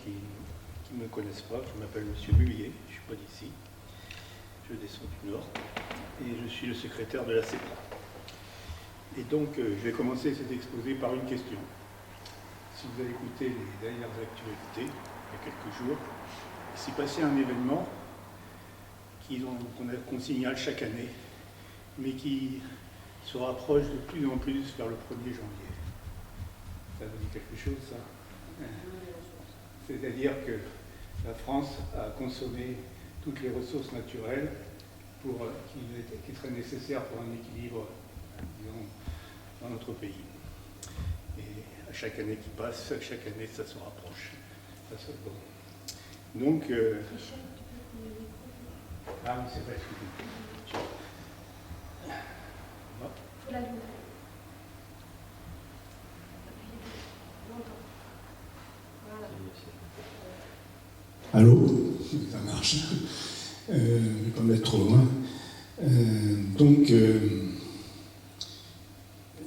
qui ne me connaissent pas, je m'appelle M. Mullier, je ne suis pas d'ici, je descends du Nord, et je suis le secrétaire de la CEPRA. Et donc, je vais commencer cet exposé par une question. Si vous avez écouté les dernières actualités, il y a quelques jours, il s'est passé un événement qu'on signale chaque année, mais qui se rapproche de plus en plus vers le 1er janvier. Ça vous dit quelque chose, ça? C'est-à-dire que la France a consommé toutes les ressources naturelles qui seraient nécessaires pour un équilibre, disons, dans notre pays. Et à chaque année qui passe, chaque année, ça se rapproche. Bon. Donc... Ah oui, c'est vrai. Allô, ça marche. Je ne vais pas me mettre trop loin.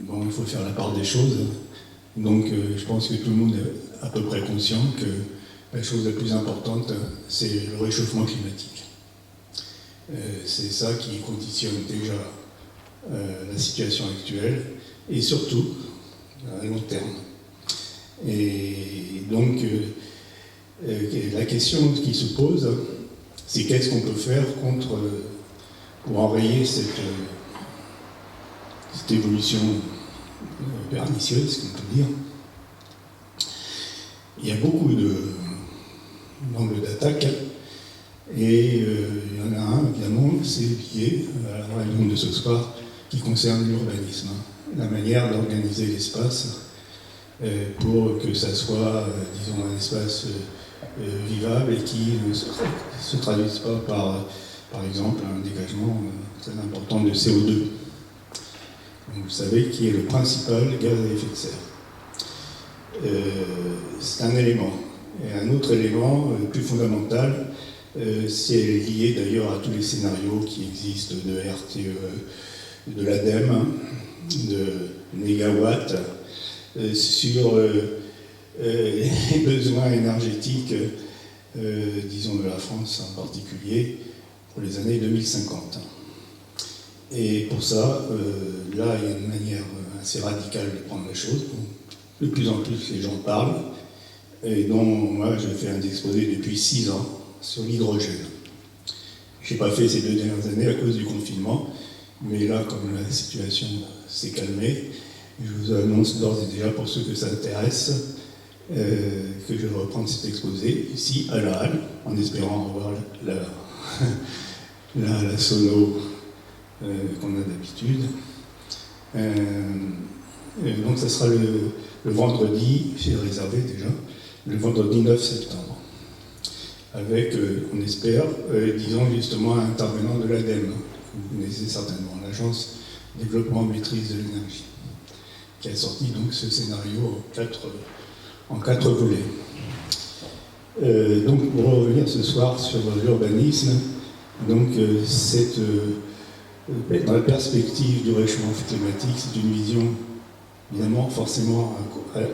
Bon, il faut faire la part des choses. Donc, je pense que tout le monde est à peu près conscient que la chose la plus importante, c'est le réchauffement climatique. C'est ça qui conditionne déjà la situation actuelle, et surtout à long terme. Et donc, la question qui se pose, c'est qu'est-ce qu'on peut faire pour enrayer cette évolution pernicieuse, qu'on peut dire. Il y a beaucoup d'angles d'attaque, et il y en a un, évidemment, c'est lié à la réunion de ce soir, qui concerne l'urbanisme, la manière d'organiser l'espace pour que ça soit, disons, un espace vivable et qui ne se traduise pas par exemple, un dégagement très important de CO2. Donc, vous savez qui est le principal gaz à effet de serre. C'est un élément. Et un autre élément plus fondamental, c'est lié d'ailleurs à tous les scénarios qui existent de RTE, de l'ADEME, de Négawatt, sur les besoins énergétiques, disons de la France en particulier, pour les années 2050. Et pour ça, là, il y a une manière assez radicale de prendre la chose. De plus en plus, les gens parlent, et dont moi, je fais un exposé depuis 6 ans sur l'hydrogène. Je n'ai pas fait ces 2 dernières années à cause du confinement, mais là, comme la situation s'est calmée, je vous annonce d'ores et déjà, pour ceux que ça intéresse, que je vais reprendre cet exposé ici à la Halle, en espérant revoir la sono qu'on a d'habitude. Donc ça sera le vendredi, j'ai réservé déjà, le vendredi 9 septembre, avec, on espère, disons justement un intervenant de l'ADEME, vous connaissez certainement, l'Agence de développement et maîtrise de l'énergie, qui a sorti donc ce scénario en 4 volets. Donc pour revenir ce soir sur l'urbanisme, donc dans la perspective du réchauffement climatique, c'est une vision évidemment forcément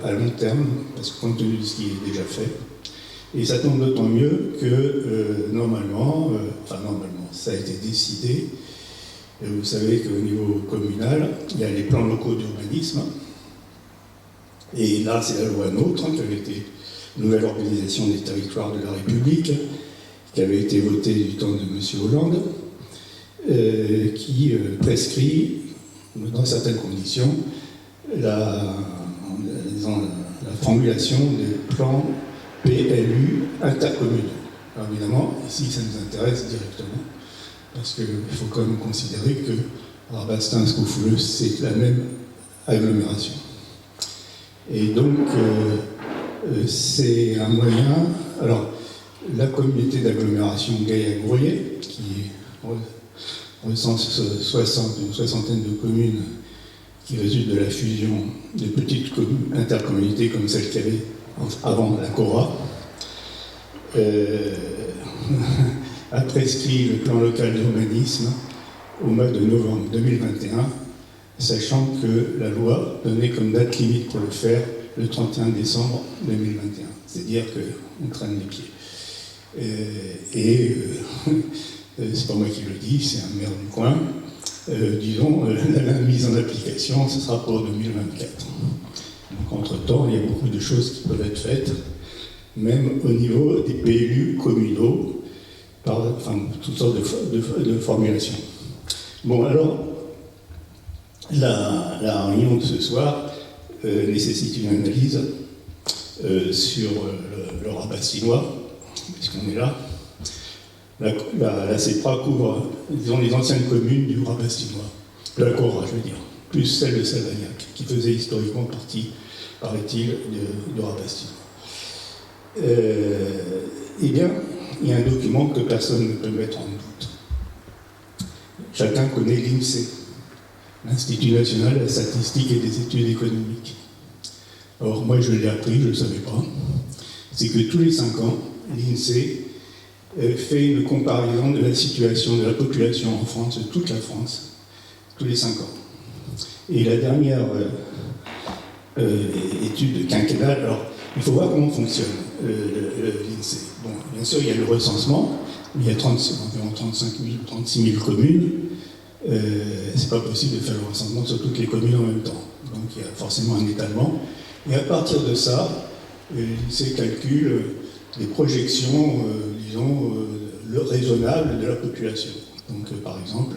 à long terme, parce que compte tenu de ce qui est déjà fait, et ça tombe d'autant mieux que normalement, ça a été décidé. Vous savez qu'au niveau communal, il y a les plans locaux d'urbanisme. Et là, c'est la loi NOTRe, qui avait été nouvelle organisation des territoires de la République, qui avait été votée du temps de M. Hollande, qui prescrit, dans certaines conditions, la formulation des plans PLU intercommunaux. Alors évidemment, ici, ça nous intéresse directement, parce qu'il faut quand même considérer que Rabastens, Scoufouleuse, c'est la même agglomération. Et donc, c'est un moyen... Alors, la communauté d'agglomération Gaillac-Brouillet, qui recense une soixantaine de communes qui résultent de la fusion de petites intercommunautés comme celle qu'il y avait avant la Cora, a prescrit le plan local d'urbanisme au mois de novembre 2021, sachant que la loi donnait comme date limite pour le faire le 31 décembre 2021. C'est-à-dire qu'on traîne les pieds. C'est pas moi qui le dis, c'est un maire du coin. Disons, la mise en application, ce sera pour 2024. Donc, entre-temps, il y a beaucoup de choses qui peuvent être faites, même au niveau des PLU communaux, toutes sortes de formulations. Bon, alors, la réunion de ce soir nécessite une analyse sur le rabat chinois, puisqu'on est là. La CEPRA couvre, disons, les anciennes communes du rabat chinois, de la Cora, je veux dire, plus celle de Salvagnac, qui faisait historiquement partie, paraît-il, du rabat chinois. Eh bien, il y a un document que personne ne peut mettre en doute. Chacun connaît l'INSEE, l'Institut national de la statistique et des études économiques. Or, moi, je l'ai appris, je ne le savais pas. C'est que tous les 5 ans, l'INSEE fait une comparaison de la situation de la population en France, de toute la France, tous les 5 ans. Et la dernière étude quinquennale, alors, il faut voir comment fonctionne l'INSEE. Bon, bien sûr, il y a le recensement, il y a environ 36 000 communes. C'est pas possible de faire le recensement sur toutes les communes en même temps. Donc il y a forcément un étalement. Et à partir de ça, l'INSEE calcule des projections, disons, raisonnables de la population. Donc par exemple,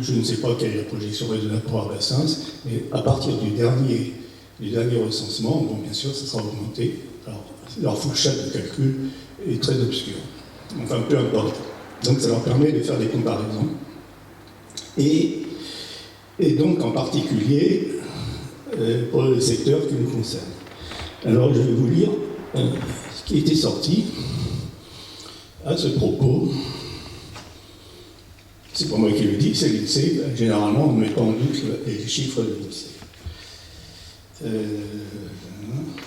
je ne sais pas quelle est la projection raisonnable pour Arbassins, mais à partir du dernier recensement, bon bien sûr, ça sera augmenté. Alors leur fourchette de calcul est très obscure. Enfin, peu importe. Donc ça leur permet de faire des comparaisons. Et donc en particulier pour le secteur qui nous concerne. Alors je vais vous lire ce qui était sorti à ce propos. C'est pas moi qui le dis, c'est l'INSEE. Généralement, on ne met pas en doute les chiffres de l'INSEE.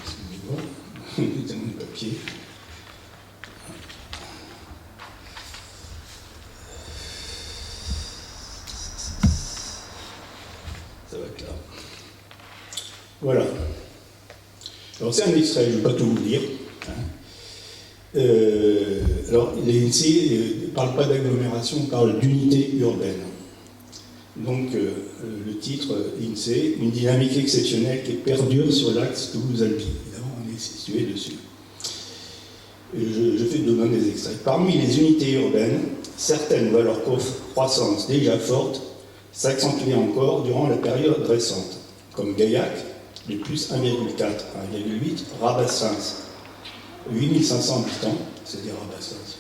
Excusez-moi, tellement de papier. Ça va être là. Voilà. Alors c'est un extrait, je ne vais pas tout vous lire. Alors l'INSEE ne parle pas d'agglomération, on parle d'unité urbaine. Donc le titre INSEE, une dynamique exceptionnelle qui perdure sur l'axe Toulouse-Albi. Évidemment, on est situé dessus. Je fais demain des extraits. Parmi les unités urbaines, certaines voient leur croissance déjà forte s'accentuer encore durant la période récente, comme Gaillac, de plus 1,4 à 1,8, Rabassins, 8500 habitants, c'est-à-dire Rabassins,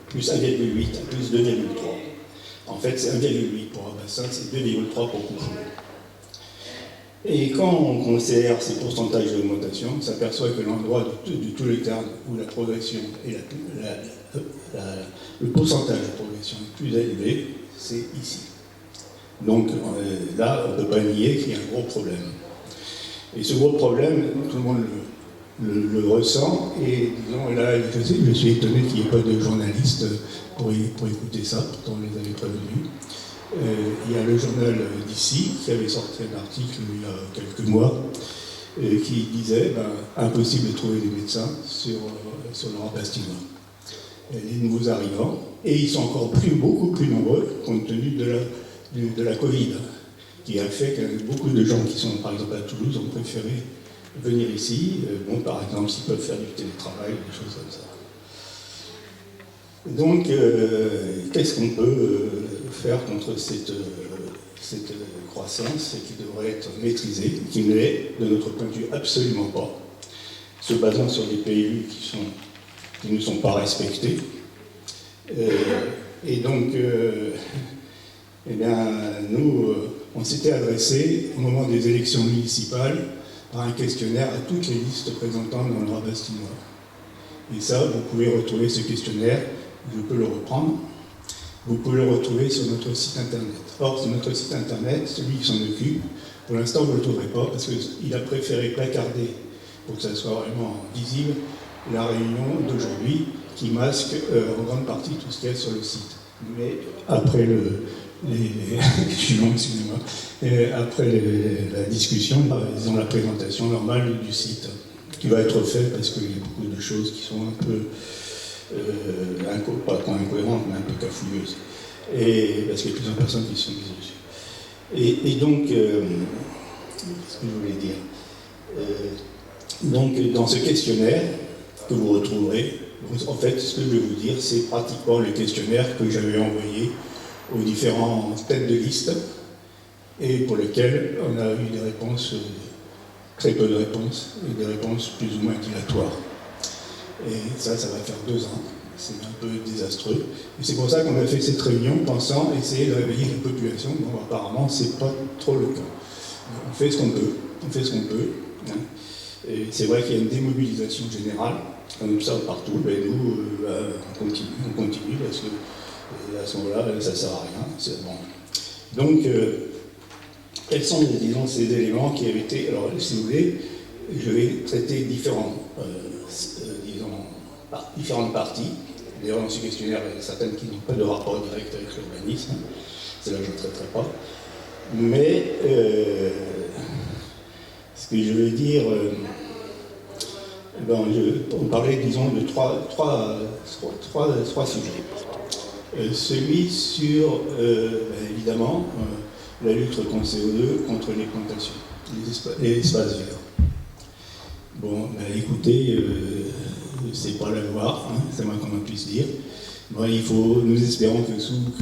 plus 1,8 à plus 2,3. En fait, c'est 1,8 pour Rabassins et 2,3 pour Couchon. Et quand on considère ces pourcentages d'augmentation, on s'aperçoit que l'endroit de tout le terme où la progression et le pourcentage de progression est plus élevé, c'est ici. Donc là, on ne peut pas nier qu'il y a un gros problème. Et ce gros problème, tout le monde le ressent, et disons, là, je suis étonné qu'il n'y ait pas de journalistes pour écouter ça, pourtant on les avait prévenus. Il y a le journal d'ici qui avait sorti un article il y a quelques mois qui disait impossible de trouver des médecins sur le rabat chinois. Les nouveaux arrivants, et ils sont encore beaucoup plus nombreux compte tenu de la Covid, qui a fait que beaucoup de gens qui sont par exemple à Toulouse ont préféré venir ici, par exemple s'ils peuvent faire du télétravail, des choses comme ça. Donc, qu'est-ce qu'on peut faire contre cette croissance qui devrait être maîtrisée, qui ne l'est, de notre point de vue, absolument pas, se basant sur des PLU qui ne sont pas respectés. Et donc, nous, on s'était adressé, au moment des élections municipales, par un questionnaire à toutes les listes présentant dans le rabat chinois. Et ça, vous pouvez retrouver ce questionnaire, je peux le reprendre, vous pouvez le retrouver sur notre site internet. Or, sur notre site internet, celui qui s'en occupe, pour l'instant, vous ne le trouverez pas, parce qu'il a préféré placarder, pour que ça soit vraiment visible, la réunion d'aujourd'hui, qui masque en grande partie tout ce qu'il y a sur le site. Mais après je suis long, excusez-moi. Après la discussion, disons la présentation normale du site, qui va être faite parce qu'il y a beaucoup de choses qui sont un peu, pas incohérentes, mais un peu cafouilleuses. Et parce qu'il y a plusieurs personnes qui se sont mises dessus. Et donc, qu'est-ce que je voulais dire donc, dans ce questionnaire que vous retrouverez, en fait, ce que je vais vous dire, c'est pratiquement le questionnaire que j'avais envoyé aux différentes têtes de liste et pour lesquelles on a eu des réponses, très peu de réponses, et des réponses plus ou moins dilatoires. Et ça va faire 2 ans. C'est un peu désastreux. Et c'est pour ça qu'on a fait cette réunion, pensant essayer de réveiller la population. Bon, apparemment, c'est pas trop le cas. On fait ce qu'on peut. Hein. Et c'est vrai qu'il y a une démobilisation générale. On observe partout. Mais nous, on continue parce que à ce moment-là, ça ne sert à rien. Bon. Donc, quels sont, disons, ces éléments qui avaient été... Alors, si vous voulez, je vais traiter différentes parties. D'ailleurs, dans ce questionnaire, il y a certaines qui n'ont pas de rapport direct avec l'urbanisme. Celles-là, je ne traiterai pas. Mais ce que je veux dire, on parlait, disons, de trois sujets. Celui sur, évidemment, la lutte contre CO2, contre les plantations, les espaces verts. Bon, écoutez, c'est pas la loi, hein, c'est moins qu'on en puisse dire. Bon, nous espérons que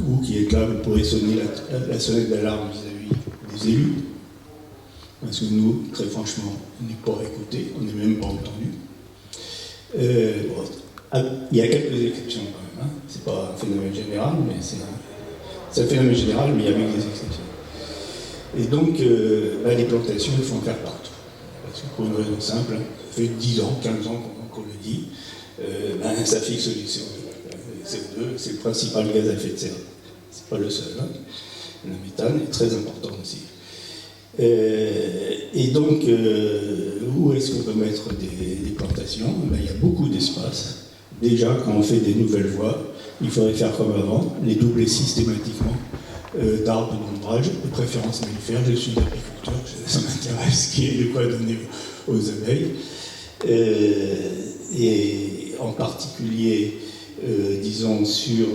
vous qui êtes là, vous pourrez sonner la sonnette d'alarme vis-à-vis des élus. Parce que nous, très franchement, on n'est pas écoutés, on n'est même pas entendus. Il y a quelques exceptions quand même. Hein. C'est pas un phénomène général, mais c'est un phénomène général, mais il y a même des exceptions. Et donc, les plantations, il faut en faire partout. Parce que pour une raison simple, ça fait 10 ans, 15 ans qu'on le dit, ça fixe du CO2. Le CO2, c'est le principal gaz à effet de serre. C'est pas le seul. Hein. Le méthane est très important aussi. Et donc, où est-ce qu'on peut mettre des plantations ? Il y a beaucoup d'espace. Déjà, quand on fait des nouvelles voies, il faudrait faire comme avant, les doubler systématiquement d'arbres d'ombrage, de préférence mellifères. Je suis agriculteur, ça m'intéresse qu'il y ait de quoi donner aux abeilles. Et en particulier, disons, sur...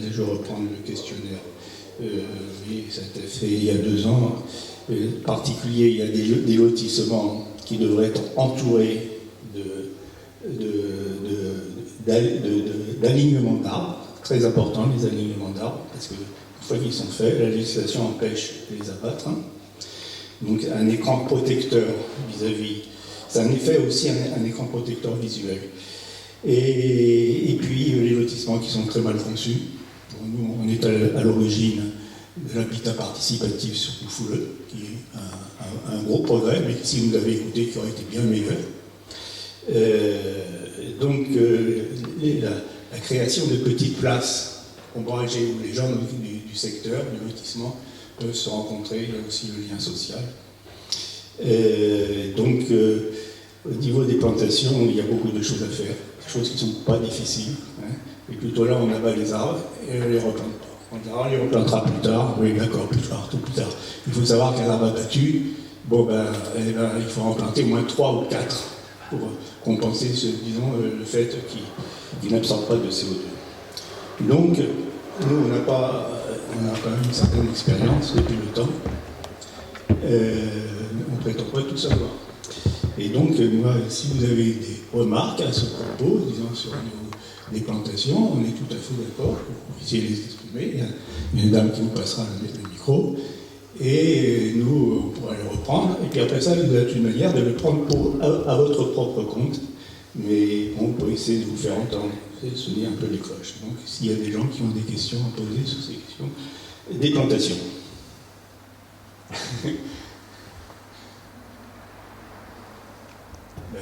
je vais reprendre le questionnaire. Oui, ça a été fait il y a 2 ans. En particulier, il y a des lotissements qui devraient être entourés d'alignements d'arbres. Très important, les alignements d'arbres, parce qu'une fois qu'ils sont faits, la législation empêche de les abattre. Hein. Donc un écran protecteur vis-à-vis, c'est un effet aussi un écran protecteur visuel. Et puis les lotissements qui sont très mal conçus. Bon, nous, on est à l'origine de l'habitat participatif sur Poufouleux, qui est un gros progrès, mais si vous l'avez écouté, qui aurait été bien meilleur. Donc, la création de petites places ombragées où les gens du secteur, du lotissement, peuvent se rencontrer, il y a aussi le lien social. Donc, au niveau des plantations, il y a beaucoup de choses à faire, des choses qui ne sont pas difficiles. Hein, et plutôt là, on abat les arbres et on les replante pas. On dira, on les replantera plus tard. Oui, d'accord, plus tard, tout plus tard. Il faut savoir qu'un arbre abattu, il faut en planter au moins 3 ou 4 pour compenser, le fait qu'il n'absorbe pas de CO2. Donc, nous, on a quand même une certaine expérience depuis le temps. On ne prétend pas tout savoir. Et donc, moi, si vous avez des remarques à ce propos, disons sur les plantations, on est tout à fait d'accord pour essayer de les exprimer. Il y a une dame qui vous passera le micro, et nous, on pourra les reprendre. Et puis après ça, vous avez une manière de le prendre à votre propre compte. Mais bon, pour essayer de vous faire entendre, sonner un peu les cloches. Donc, s'il y a des gens qui ont des questions à poser sur ces questions, des plantations.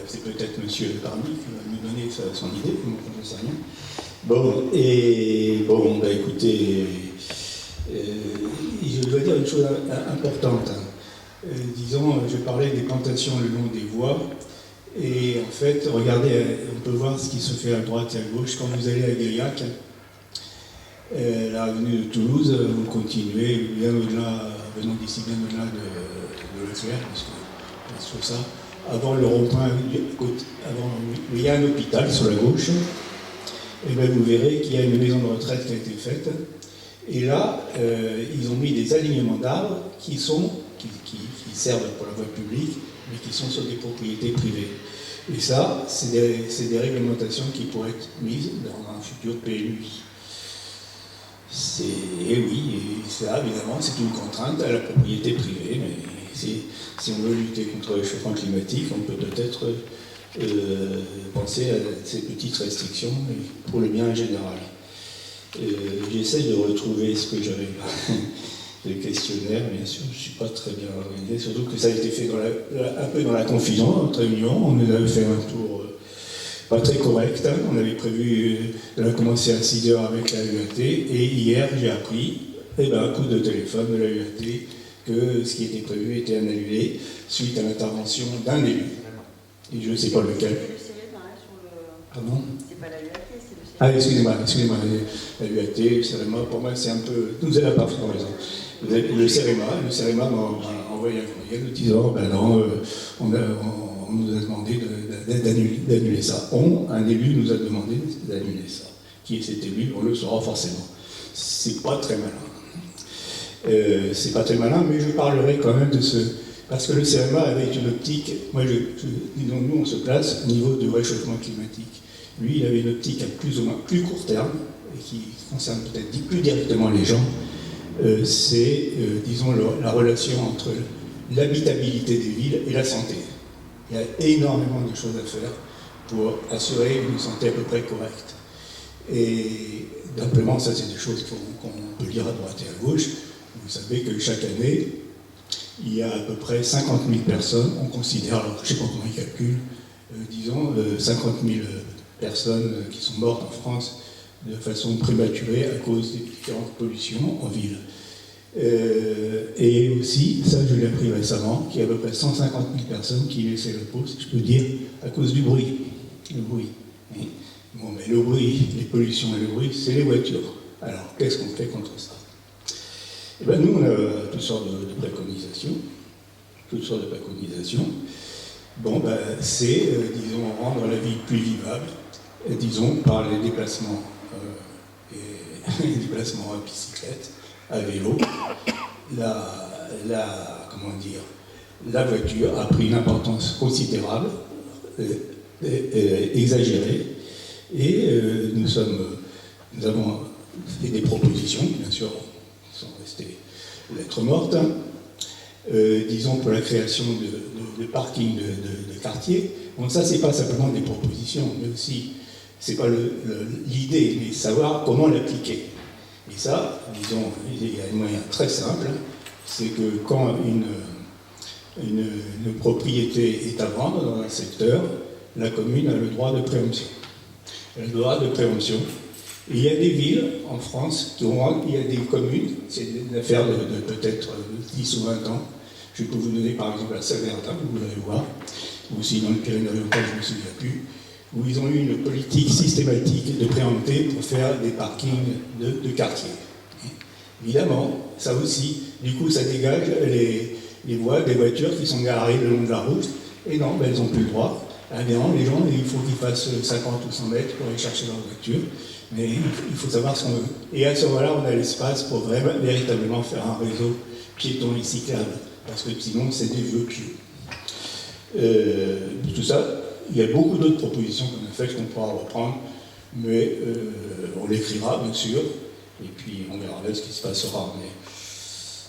C'est peut-être M. Parmi qui va nous donner son idée, moi je ne sais rien. Écoutez, je dois dire une chose importante. Disons, je parlais des plantations le long des voies, et en fait, regardez, on peut voir ce qui se fait à droite et à gauche. Quand vous allez à Gaillac, La avenue de Toulouse, vous continuez bien au-delà, venant d'ici bien au-delà de Leclerc, parce que sur ça, avant le rond-point, il y a un hôpital sur la gauche, et bien vous verrez qu'il y a une maison de retraite qui a été faite. Et là, ils ont mis des alignements d'arbres qui servent pour la voie publique, mais qui sont sur des propriétés privées. Et ça, c'est des réglementations qui pourraient être mises dans un futur PLUI. Et oui, et ça, évidemment, c'est une contrainte à la propriété privée, mais si on veut lutter contre le réchauffement climatique, on peut peut-être penser à ces petites restrictions pour le bien général. J'essaie de retrouver ce que j'avais le questionnaire, bien sûr, je ne suis pas très bien organisé, surtout que ça a été fait un peu dans la confusion, notre réunion. On nous avait fait un tour pas très correct, hein. On avait prévu, on a commencé à 6h avec la UAT, et hier j'ai appris, un coup de téléphone de la UAT, que ce qui était prévu était annulé suite à l'intervention d'un élu. Et je ne sais pas lequel. Pardon ? C'est pas la UAT, c'est le CEREMA. Ah, excusez-moi, la UAT, le CEREMA, pour moi c'est un peu... Nous avez pas raison. Le CEREMA m'a envoyé un courriel nous disant, non, on nous a demandé d'annuler ça. Un élu nous a demandé d'annuler ça. Qui est cet élu ? On le saura forcément. C'est pas très malin. Mais je parlerai quand même de ce... Parce que le CEREMA avait une optique... Disons, nous, on se place au niveau du réchauffement climatique. Lui, il avait une optique à plus ou moins plus court terme, et qui concerne peut-être plus directement les gens. C'est, disons, la relation entre l'habitabilité des villes et la santé. Il y a énormément de choses à faire pour assurer une santé à peu près correcte. Et simplement, ça, c'est des choses qu'on peut lire à droite et à gauche. Vous savez que chaque année, il y a à peu près 50 000 personnes, on considère, alors je ne sais pas comment ils calculent, 50 000 personnes qui sont mortes en France de façon prématurée à cause des différentes pollutions en ville. Et aussi, ça je l'ai appris récemment, qu'il y a à peu près 150 000 personnes qui laissaient le pot, si je peux dire, à cause du bruit. Le bruit. Bon, mais le bruit, les pollutions et le bruit, c'est les voitures. Alors, qu'est-ce qu'on fait contre ça ? Eh bien, nous, on a toutes sortes de préconisations. Bon, c'est, disons, rendre la ville plus vivable, disons, par les déplacements, les déplacements à bicyclette, à vélo. La voiture a pris une importance considérable, exagérée, et nous avons fait des propositions, bien sûr, qui sont restées lettres mortes, disons pour la création de parkings de quartier. Bon, ça, c'est pas simplement des propositions, mais aussi, c'est pas l'idée, mais savoir comment l'appliquer. Et ça, disons, il y a un moyen très simple, c'est que quand une propriété est à vendre dans un secteur, la commune a le droit de préemption. Elle a le droit de préemption. Et il y a des villes en France, il y a des communes, c'est une affaire de peut-être 10 ou 20 ans. Je peux vous donner par exemple la Saint-Bertin, vous allez voir, ou aussi dans le Pyrénées-Orientales, je ne me souviens plus, où ils ont eu une politique systématique de préempter pour faire des parkings de quartier. Évidemment, ça aussi, du coup, ça dégage les voies des voitures qui sont garées le long de la route, et non, elles n'ont plus le droit. Les gens, il faut qu'ils fassent 50 ou 100 mètres pour aller chercher leur voiture, mais il faut savoir ce qu'on veut. Et à ce moment-là, on a l'espace pour véritablement faire un réseau piéton et cyclable, parce que sinon, c'est des vœux pieux. Tout ça, il y a beaucoup d'autres propositions qu'on a faites qu'on pourra reprendre, mais on l'écrira, bien sûr, et puis on verra là ce qui se passera.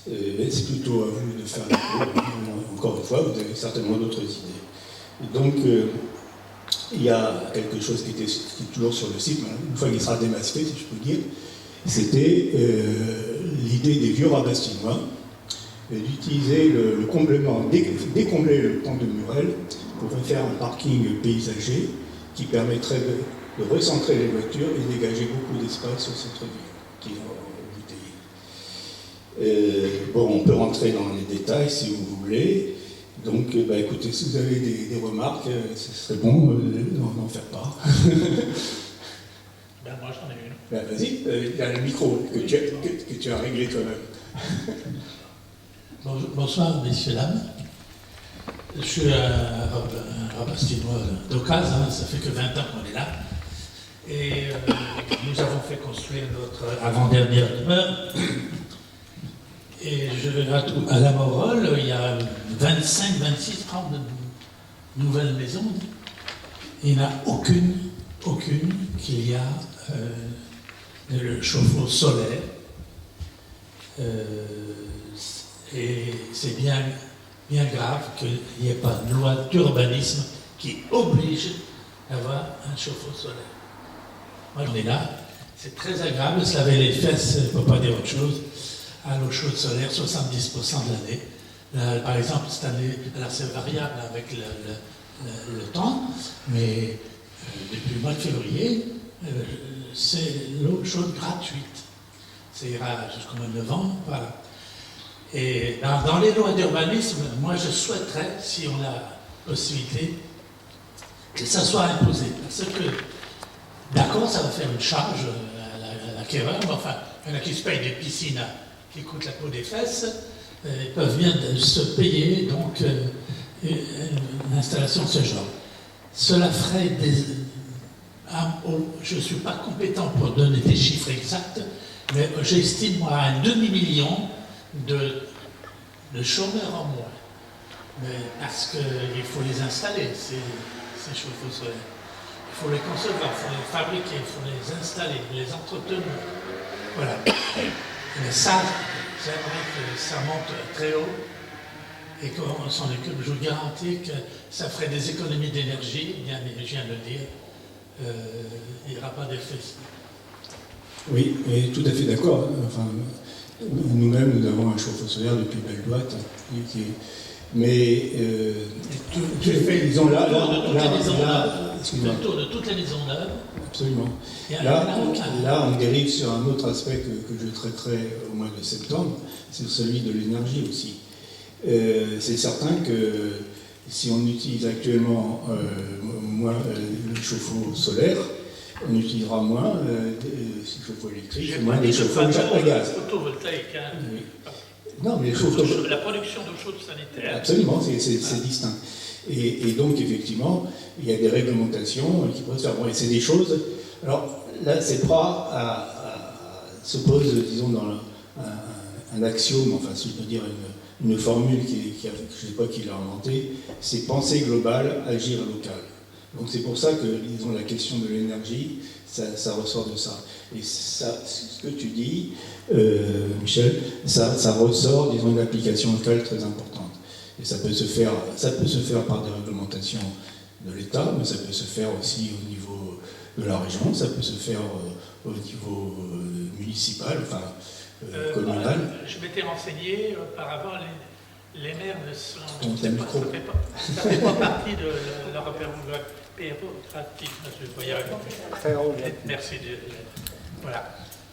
Mais c'est plutôt à vous de faire les cours. Encore une fois, vous avez certainement d'autres idées. Et donc, il y a quelque chose qui est toujours sur le site, une fois qu'il sera démasqué, si je peux dire, c'était l'idée des vieux rabastinois, d'utiliser le comblement, décombler le pont de Murel pour faire un parking paysager qui permettrait de recentrer les voitures et dégager beaucoup d'espace au centre-ville, qui est embouteillé. On peut rentrer dans les détails si vous voulez. Donc, écoutez, si vous avez des remarques, ce serait bon d'en faire part. Ben, moi, j'en ai une. Ben, vas-y, il y a le micro que tu as réglé toi-même. Bonsoir, messieurs, dames. Je suis un Rabastinois d'Occaz, hein, ça fait que 20 ans qu'on est là. Et nous avons fait construire notre avant-dernière demeure. Et à la Morole, il y a 25, 26, 30 nouvelles maisons. Il n'y en a aucune qu'il y a le chauffe-eau solaire. Et c'est bien grave qu'il n'y ait pas de loi d'urbanisme qui oblige à avoir un chauffe-eau solaire. Moi, on est là, c'est très agréable de se laver les fesses, il ne faut pas dire autre chose, à l'eau chaude solaire 70% de l'année. Par exemple, cette année, alors c'est variable avec le temps, mais depuis le mois de février, c'est l'eau chaude gratuite. Ça ira jusqu'au mois de novembre, voilà. Et dans les lois d'urbanisme, moi je souhaiterais, si on a la possibilité, que ça soit imposé. Parce que, d'accord, ça va faire une charge à l'acquéreur, mais enfin, il y en a qui se payent des piscines qui coûtent la peau des fesses, ils peuvent bien se payer donc une installation de ce genre. Cela ferait je ne suis pas compétent pour donner des chiffres exacts, mais j'estime moi à un demi-million de chômeurs en moins. Mais parce qu'il faut les installer, ces chauffe-eau solaires. Il faut les concevoir, il faut les fabriquer, il faut les installer, les entretenir. Voilà. Mais ça, j'aimerais que ça monte très haut et qu'on s'en occupe. Je vous garantis que ça ferait des économies d'énergie, je viens de le dire. Il n'y aura pas d'effet. Oui, et tout à fait d'accord. Enfin, nous-mêmes, nous avons un chauffe-eau solaire depuis belle boîte. Mais disons là, le tour de toutes les maisons neuves. Absolument. Là, on dérive sur un autre aspect que je traiterai au mois de septembre, c'est celui de l'énergie aussi. C'est certain que si on utilise actuellement moins le chauffe-eau solaire, on utilisera moins des chauffe-eau électriques, moins des chauffe-eau à gaz. Photovoltaïque, hein. Oui. Non, mais la production d'eau chaude sanitaire. Absolument, c'est distinct. Et donc, effectivement, il y a des réglementations qui pourraient se faire. Bon, et c'est des choses. Alors, là, CEPRA se pose, disons, dans un axiome, enfin, si je peux dire une formule je ne sais pas qui l'a inventée, c'est penser global, agir local. Donc, c'est pour ça que, disons, la question de l'énergie, ça ressort de ça. Et ça, ce que tu dis, Michel, ça ressort, disons, une application locale très importante. Et ça peut se faire par des réglementations de l'État, mais ça peut se faire aussi au niveau de la région, ça peut se faire au niveau municipal, enfin communal. Je m'étais renseigné auparavant, les maires ne sont. Ça fait pas partie de leur bureaucratique. Je vais y arriver. Merci. Voilà.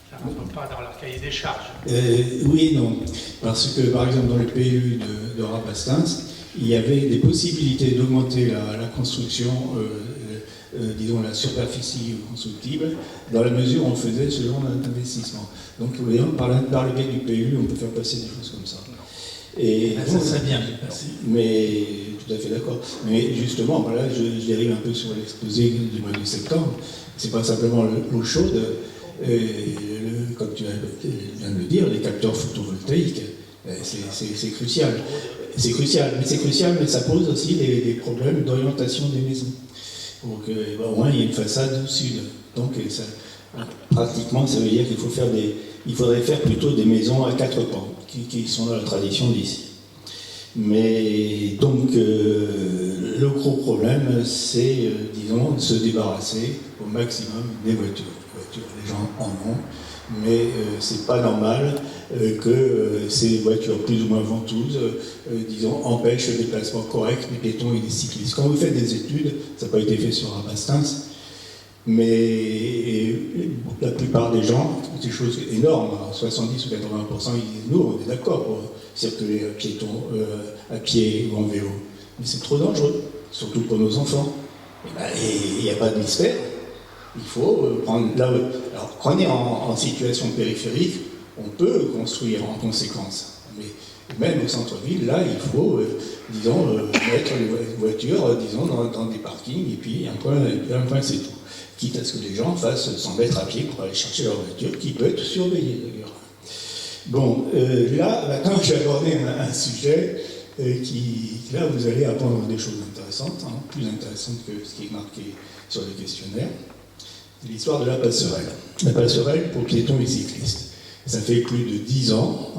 Ça ne rentre pas dans leur cahier des charges. Oui et non. Parce que, par exemple, dans le PLU de Rabastens, il y avait des possibilités d'augmenter la construction, disons la superficie constructible, dans la mesure où on faisait ce genre d'investissement. Donc, vous voyez, par le biais du PLU, on peut faire passer des choses comme ça. Et ça serait bien de passer. Mais, tout à fait d'accord. Mais justement, voilà, je dérive un peu sur l'exposé du mois de septembre. C'est pas simplement l'eau chaude. Comme tu viens de le dire, les capteurs photovoltaïques, c'est crucial. C'est crucial, mais ça pose aussi des problèmes d'orientation des maisons. Donc, au moins, il y a une façade au sud. Donc, pratiquement, ça veut dire qu'il faudrait faire plutôt des maisons à 4 pans, qui sont dans la tradition d'ici. Mais donc, le gros problème, c'est, disons, de se débarrasser au maximum des voitures. Les gens en ont, mais c'est pas normal que ces voitures plus ou moins ventouses, disons, empêchent le déplacement correct des piétons et des cyclistes. Quand vous faites des études, ça n'a pas été fait sur Rabastens, mais la plupart des gens font des choses énormes, 70 ou 80%, ils disent nous, on est d'accord pour circuler à pied ou en vélo, mais c'est trop dangereux, surtout pour nos enfants. Et il n'y a pas de mystère. Il faut prendre là. Alors, quand on est en situation périphérique, on peut construire en conséquence. Mais même au centre-ville, là, il faut, mettre les voitures, dans des parkings, et puis un point, c'est tout. Quitte à ce que les gens fassent 100 mètres à pied pour aller chercher leur voiture, qui peut être surveillée d'ailleurs. Bon, là, maintenant, j'ai abordé un sujet là, vous allez apprendre des choses intéressantes, plus intéressantes que ce qui est marqué sur le questionnaire. C'est l'histoire de la passerelle. La passerelle pour piétons et cyclistes. Ça fait plus de 10 ans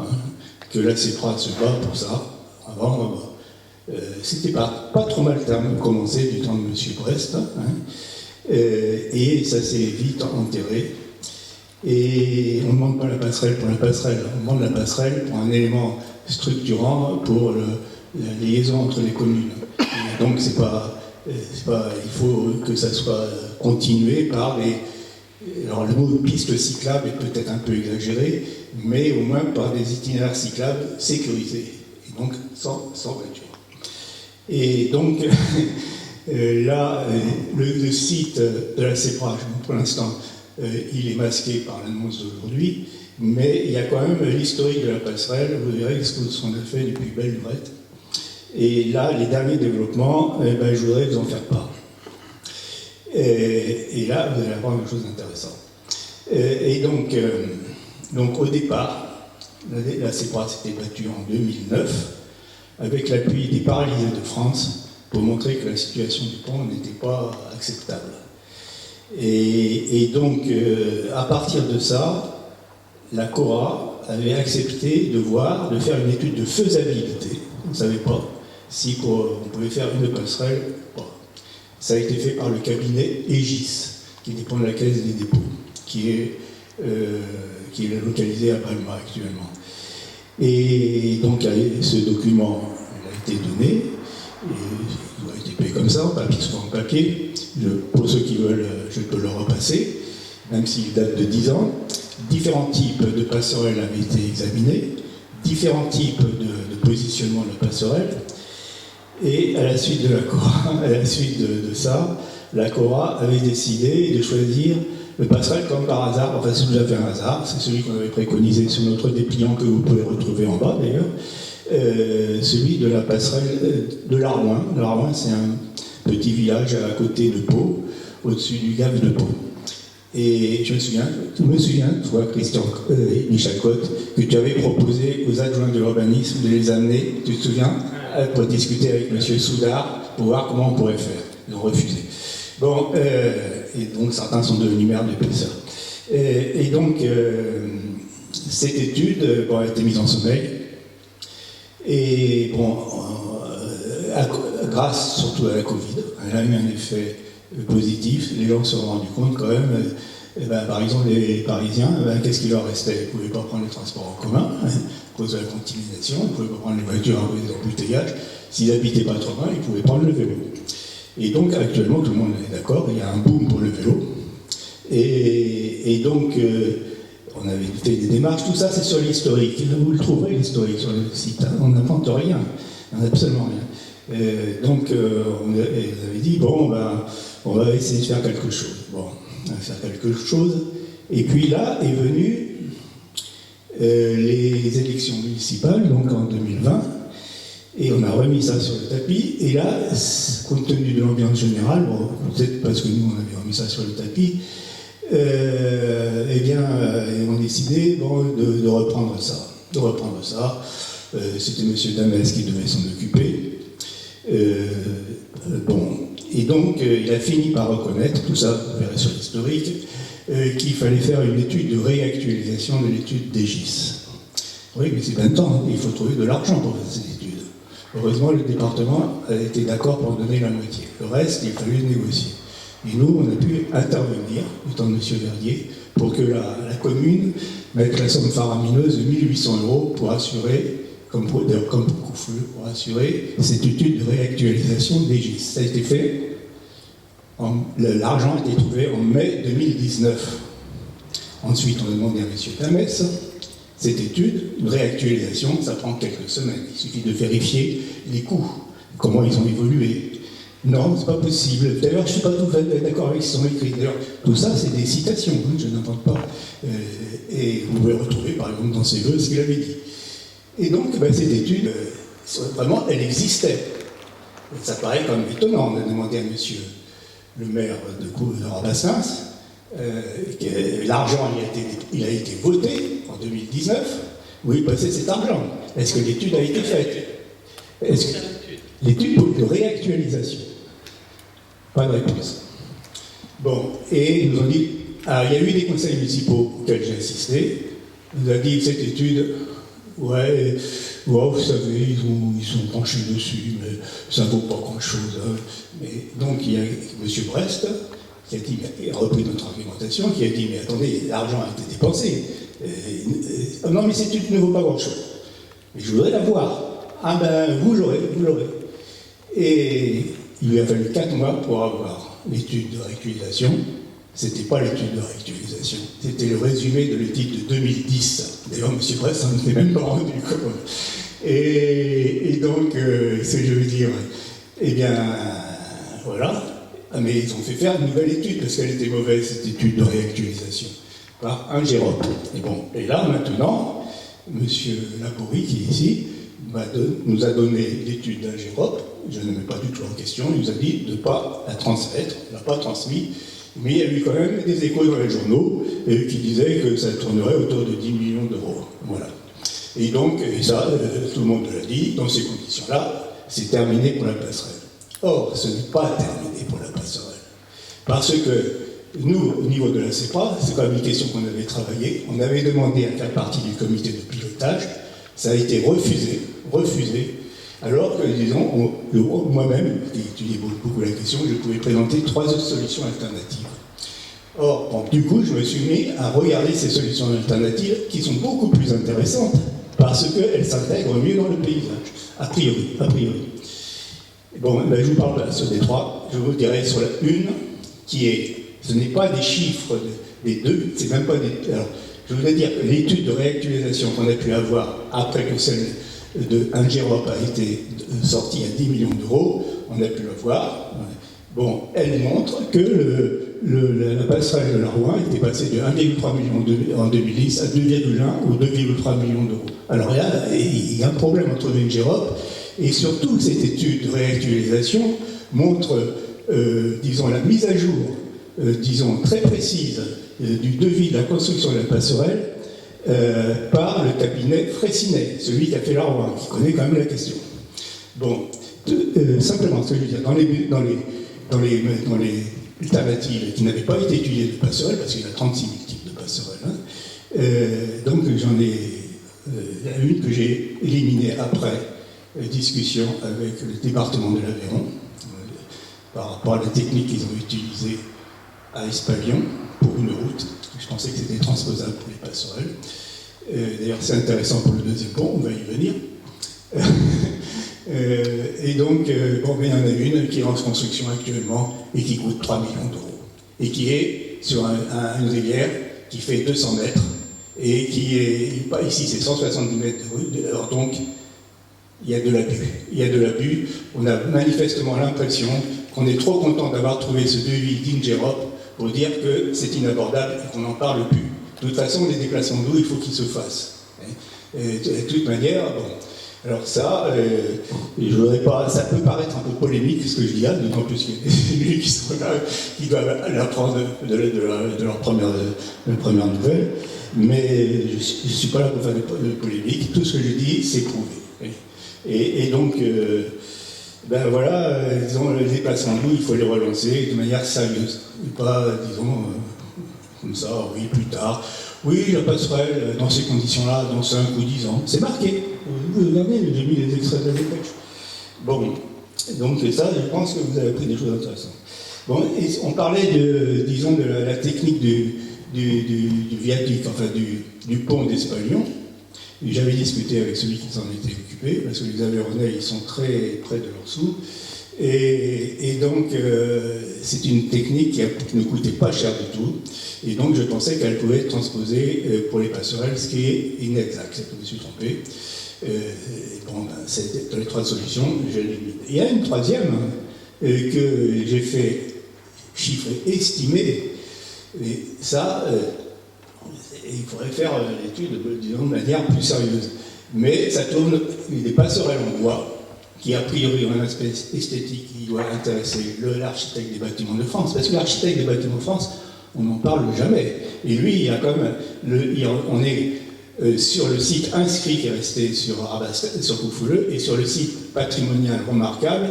que la CEPRA se bat pour ça. Avant, c'était pas trop mal commencé du temps de M. Brest, et ça s'est vite enterré. Et on ne demande pas la passerelle pour la passerelle, on demande la passerelle pour un élément structurant pour la liaison entre les communes. Et donc il faut que ça soit continué par alors le mot piste cyclable est peut-être un peu exagéré, mais au moins par des itinéraires cyclables sécurisés, et donc sans voiture. Et donc là, le site de la CEPRA, pour l'instant, il est masqué par l'annonce d'aujourd'hui, mais il y a quand même l'historique de la passerelle, vous verrez ce qu'on a fait depuis belle lurette. Et là, les derniers développements, je voudrais vous en faire part. Et là, vous allez apprendre quelque chose d'intéressant. Et donc au départ, la CEPRA s'était battue en 2009, avec l'appui des Paralysés de France, pour montrer que la situation du pont n'était pas acceptable. Et donc, à partir de ça, la CORA avait accepté de faire une étude de faisabilité. On ne savait pas si on pouvait faire une passerelle ou pas. Ça a été fait par le cabinet Aegis, qui dépend de la Caisse des dépôts, qui est localisé à Palma actuellement. Et donc, ce document a été donné. Il a été payé comme ça, en papier. Pour ceux qui veulent, je peux le repasser, même s'il date de 10 ans. Différents types de passerelles avaient été examinés, différents types de positionnement de la passerelle. Et à la suite de ça, la CORA avait décidé de choisir le passerelle comme par hasard, enfin c'est tout à fait un hasard, c'est celui qu'on avait préconisé sur notre dépliant que vous pouvez retrouver en bas d'ailleurs. Celui de la passerelle de l'Arloin. L'Arloin, c'est un petit village à côté de Pau, au-dessus du Gave de Pau. Et je me souviens, toi, Michel Cotte, que tu avais proposé aux adjoints de l'urbanisme de les amener, tu te souviens, pour discuter avec M. Soudard, pour voir comment on pourrait faire. Ils ont refusé. Bon, et donc certains sont devenus maires d'épaisseur. Et donc, cette étude a été mise en sommeil. Et bon, grâce surtout à la Covid, elle a eu un effet positif. Les gens se sont rendus compte quand même, par exemple les Parisiens, qu'est-ce qu'il leur restait? Ils ne pouvaient pas prendre les transports en commun à cause de la contamination, ils ne pouvaient pas prendre les voitures à cause des embouteillages. S'ils n'habitaient pas trop loin, ils pouvaient prendre le vélo. Et donc actuellement, tout le monde est d'accord, il y a un boom pour le vélo. Et donc, on avait fait des démarches, tout ça c'est sur l'historique. Vous le trouverez l'historique sur le site, on n'invente rien, absolument rien. Donc on avait dit, bon, on va essayer de faire quelque chose. Bon, on va faire quelque chose. Et puis là est venu les élections municipales, donc en 2020, et on a remis ça sur le tapis. Et là, compte tenu de l'ambiance générale, bon, peut-être parce que nous on avait remis ça sur le tapis, on a décidé de reprendre ça. C'était M. Damès qui devait s'en occuper. Et donc il a fini par reconnaître, tout ça, vous verrez sur l'historique, qu'il fallait faire une étude de réactualisation de l'étude d'Aegis. Oui, mais c'est 20 ans, il faut trouver de l'argent pour faire cette étude. Heureusement, le département a été d'accord pour donner la moitié. Le reste, il a fallu négocier. Et nous, on a pu intervenir, du temps de M. Verdier, pour que la commune mette la somme faramineuse de 1 800 € pour assurer, comme pour Coufleux, pour assurer cette étude de réactualisation d'Aegis. Ça a été fait, l'argent a été trouvé en mai 2019. Ensuite, on a demandé à M. Tamès cette étude, une réactualisation, ça prend quelques semaines. Il suffit de vérifier les coûts, comment ils ont évolué. Non, c'est pas possible. D'ailleurs, je ne suis pas tout à fait d'accord avec ce qu'ils ont écrit. D'ailleurs, tout ça, c'est des citations, hein, je n'invente pas. Et vous pouvez retrouver, par exemple, dans ses vœux, ce qu'il avait dit. Et donc, ben, cette étude, vraiment, elle existait. Et ça paraît quand même étonnant. On a demandé à monsieur le maire de Rabassins, l'argent, il a été voté en 2019, où il passait cet argent. Est-ce que l'étude a été faite? L'étude de réactualisation. Pas de réponse. Bon, et ils nous ont dit, il y a eu des conseils municipaux auxquels j'ai assisté, ils nous ont dit que cette étude, ouais, vous savez, ils sont penchés dessus, mais ça ne vaut pas grand-chose. Hein. Mais, donc il y a M. Brest, qui a repris notre argumentation, qui a dit, mais attendez, l'argent a été dépensé. Non, mais cette étude ne vaut pas grand-chose. Mais je voudrais la voir. Ah ben, vous l'aurez. Et il lui a fallu 4 mois pour avoir l'étude de réactualisation. C'était pas l'étude de réactualisation, c'était le résumé de l'étude de 2010. D'ailleurs, M. Brest s'en était même pas rendu compte. Et donc, ce que je veux dire, eh bien, voilà. Mais ils ont fait faire une nouvelle étude, parce qu'elle était mauvaise, cette étude de réactualisation, par un GEROP. Et là, maintenant, M. Laborie, qui est ici, nous a donné l'étude d'un GEROP, je ne mets pas du tout en question, il nous a dit de ne pas la transmettre, il ne l'a pas transmis, mais il y a eu quand même des échos dans les journaux qui disaient que ça tournerait autour de 10 millions d'euros. Voilà. Et donc, ça, tout le monde l'a dit, dans ces conditions-là, c'est terminé pour la passerelle. Or, ce n'est pas terminé pour la passerelle. Parce que nous, au niveau de la CEPRA, c'est quand même une question qu'on avait travaillée, on avait demandé à faire partie du comité de pilotage, ça a été refusé, alors que, disons, moi-même, qui étudie beaucoup la question, je pouvais présenter 3 autres solutions alternatives. Or, bon, du coup, je me suis mis à regarder ces solutions alternatives qui sont beaucoup plus intéressantes parce qu'elles s'intègrent mieux dans le paysage, a priori. Bon, ben, je vous parle de ceux des 3. Je vous dirai sur la une, qui est, ce n'est pas des chiffres des deux, c'est même pas des... Alors, je voudrais dire que l'étude de réactualisation qu'on a pu avoir après que celle de un GEROP a été sortie à 10 millions d'euros, on a pu le voir. Bon, elle montre que la passerelle de la Rouen était passée de 1,3 million en 2010 à 2,1 ou 2,3 millions d'euros. Alors là, il y a un problème entre les GEROP, et surtout cette étude de réactualisation montre, disons, la mise à jour, disons, très précise du devis de la construction de la passerelle par le cabinet Fraissinet, celui qui a fait la Rouen, qui connaît quand même la question. Bon, simplement, ce que je veux dire, dans les alternatives qui n'avaient pas été étudiées de passerelle, parce qu'il y a 36 000 types de passerelles, hein, donc j'en ai une que j'ai éliminée après discussion avec le département de l'Aveyron, par rapport à la technique qu'ils ont utilisée à Espalion pour une route. Je pensais que c'était transposable pour les passerelles. D'ailleurs, c'est intéressant pour le deuxième pont, on va y venir. Et donc, bon, il y en a une qui est en construction actuellement et qui coûte 3 millions d'euros. Et qui est sur une rivière qui fait 200 mètres et qui est, ici c'est 170 mètres de rue, alors donc il y a de l'abus. On a manifestement l'impression qu'on est trop content d'avoir trouvé ce devis d'Ingerop pour dire que c'est inabordable et qu'on n'en parle plus. De toute façon, les déplacements d'eau, il faut qu'ils se fassent. De toute manière, bon. Alors ça, je voudrais pas, ça peut paraître un peu polémique ce que je dis là, d'autant plus qu'il y a des élus qui sont là, qui doivent l'apprendre de leur première nouvelle, mais je ne suis pas là pour faire de polémique, tout ce que je dis, c'est prouvé. Et donc, ben voilà, disons, les déplacements d'eau, il faut les relancer de manière sérieuse, et pas, disons, comme ça, oui, plus tard. Oui, la passerelle, dans ces conditions-là, dans 5 ou 10 ans, c'est marqué. Vous regardez, j'ai mis les extraits de la dépêche. Bon, donc ça, je pense que vous avez appris des choses intéressantes. Bon, et on parlait de, disons, de la technique du viaduc, enfin du pont d'Espalion. J'avais discuté avec celui qui s'en était occupé, parce que les Aveyronnais, ils sont très près de leur sous. Et donc, c'est une technique qui ne coûtait pas cher du tout. Et donc, je pensais qu'elle pouvait être transposée pour les passerelles, ce qui est inexact. Je me suis trompé. Bon, ben, c'est dans les 3 solutions, j'ai éliminé. Il y a une troisième que j'ai fait chiffrer, estimer, et ça, il faudrait faire l'étude, disons, de manière plus sérieuse. Mais ça tourne, des passerelles en bois, qui a priori ont un aspect esthétique qui doit intéresser l'architecte des bâtiments de France, parce que l'architecte des bâtiments de France, on n'en parle jamais. Et lui, il y a quand même, on est sur le site inscrit qui est resté sur Coufouleux, et sur le site patrimonial remarquable,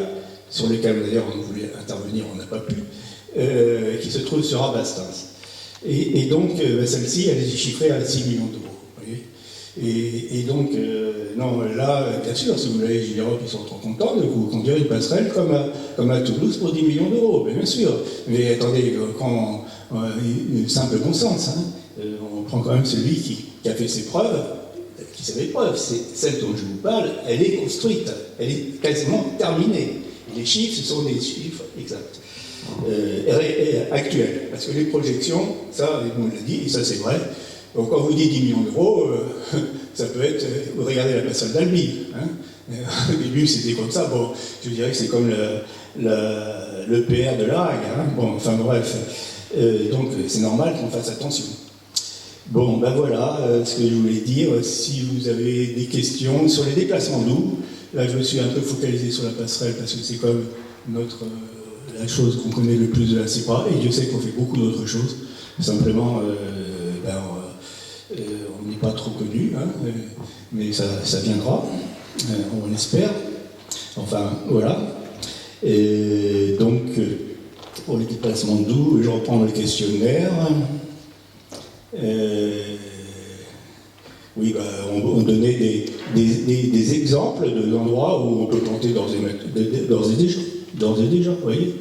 sur lequel d'ailleurs on voulait intervenir, on n'a pas pu, qui se trouve sur Rabastens. Et donc, celle-ci, elle est chiffrée à 6 millions d'euros. Et donc, non, là, bien sûr, si vous voulez, les Gilles qui sont trop contents de vous conduire une passerelle comme à Toulouse pour 10 millions d'euros, bien sûr. Mais attendez, quand simple bon sens, hein, on prend quand même celui qui a fait ses preuves, qui fait ses preuves. C'est celle dont je vous parle, elle est construite, elle est quasiment terminée. Et les chiffres, ce sont des chiffres exacts. Actuels. Parce que les projections, ça, on l'a dit, et ça c'est vrai. Donc quand vous dites 10 millions d'euros, ça peut être, vous regardez la passerelle d'Albi. Hein. Au début c'était comme ça, bon, je dirais que c'est comme le PR de l'ARAG. Hein. Bon, enfin bref. Donc c'est normal qu'on fasse attention. Bon, ben voilà ce que je voulais dire. Si vous avez des questions sur les déplacements d'eau, là je me suis un peu focalisé sur la passerelle parce que c'est comme la chose qu'on connaît le plus de la CEPRA, et Dieu sait qu'on fait beaucoup d'autres choses. Simplement, on n'est pas trop connu, hein, mais ça viendra, on l'espère. Enfin, voilà. Et donc, pour les déplacements d'eau, je reprends le questionnaire. Oui, on donnait des exemples d'endroits où on peut planter d'ores et déjà, vous voyez.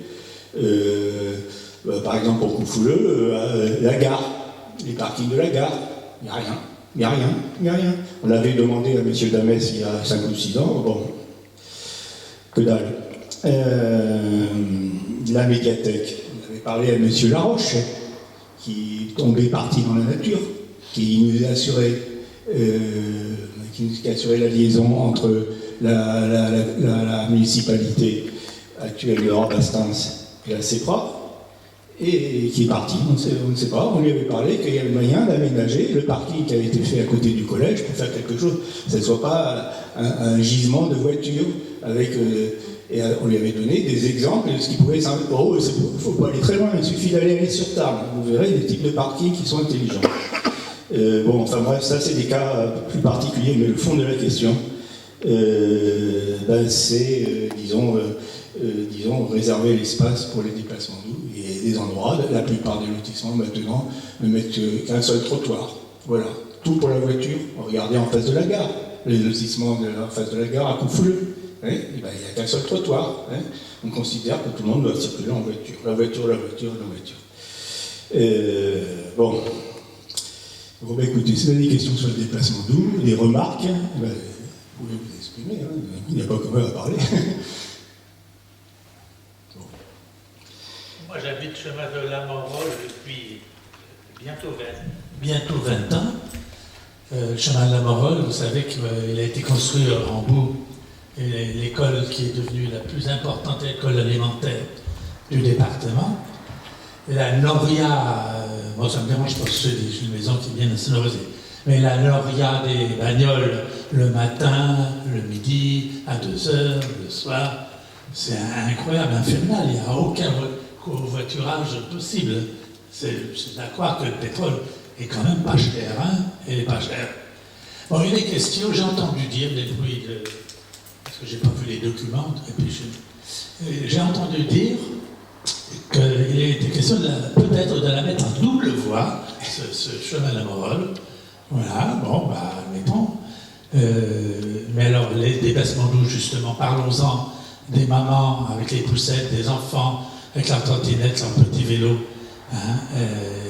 Par exemple, pour Coufouleux, la gare, les parkings de la gare, il n'y a rien. On l'avait demandé à M. Damès il y a 5 ou 6 ans, bon, que dalle. La médiathèque, on avait parlé à M. Laroche, qui tombait parti dans la nature, qui nous assurait la liaison entre la municipalité actuelle de Rabastens et la CEPRA, et qui est parti, on ne sait pas, on lui avait parlé qu'il y avait moyen d'aménager le parking qui avait été fait à côté du collège pour faire quelque chose, que ce ne soit pas un gisement de voitures, et on lui avait donné des exemples de ce qui pouvait sembler. Oh, il ne faut pas aller très loin, il suffit d'aller sur Tarbes, vous verrez des types de parkings qui sont intelligents. Bon, enfin bref, ça c'est des cas plus particuliers, mais le fond de la question, c'est, disons, réserver l'espace pour les déplacements d'eau. Et des endroits, la plupart des lotissements maintenant ne mettent qu'un seul trottoir. Voilà, tout pour la voiture. Regardez en face de la gare, les lotissements en face de la gare à Coufouleux. Hein, il n'y a qu'un seul trottoir. Hein. On considère que tout le monde doit circuler en voiture. La voiture. Bon, écoutez, si vous avez des questions sur le déplacement d'eau, des remarques, vous pouvez vous exprimer. Hein. Il n'y a pas que moi à parler. Moi, j'habite chemin de la Morole depuis bientôt 20 ans. Le chemin de la Morole, vous savez qu'il a été construit en bout. Et l'école qui est devenue la plus importante école alimentaire du département. Et la Noria, moi ça me dérange pas, c'est une maison qui vient de sonoriser. Mais la Noria des bagnoles le matin, le midi, à 2h, le soir, c'est incroyable, infernal, il n'y a aucun covoiturage possible. C'est à croire que le pétrole est quand même pas cher, hein, et il n'est pas cher. Bon, il est question, j'ai entendu dire des bruits de... parce que j'ai pas vu les documents, et puis j'ai entendu dire qu'il était question peut-être de la mettre en double voie, ce chemin de la Morole. Voilà, bon, admettons. Mais alors, les déplacements d'eau, justement, parlons-en des mamans avec les poussettes, des enfants avec leur trottinette, leur petit vélo.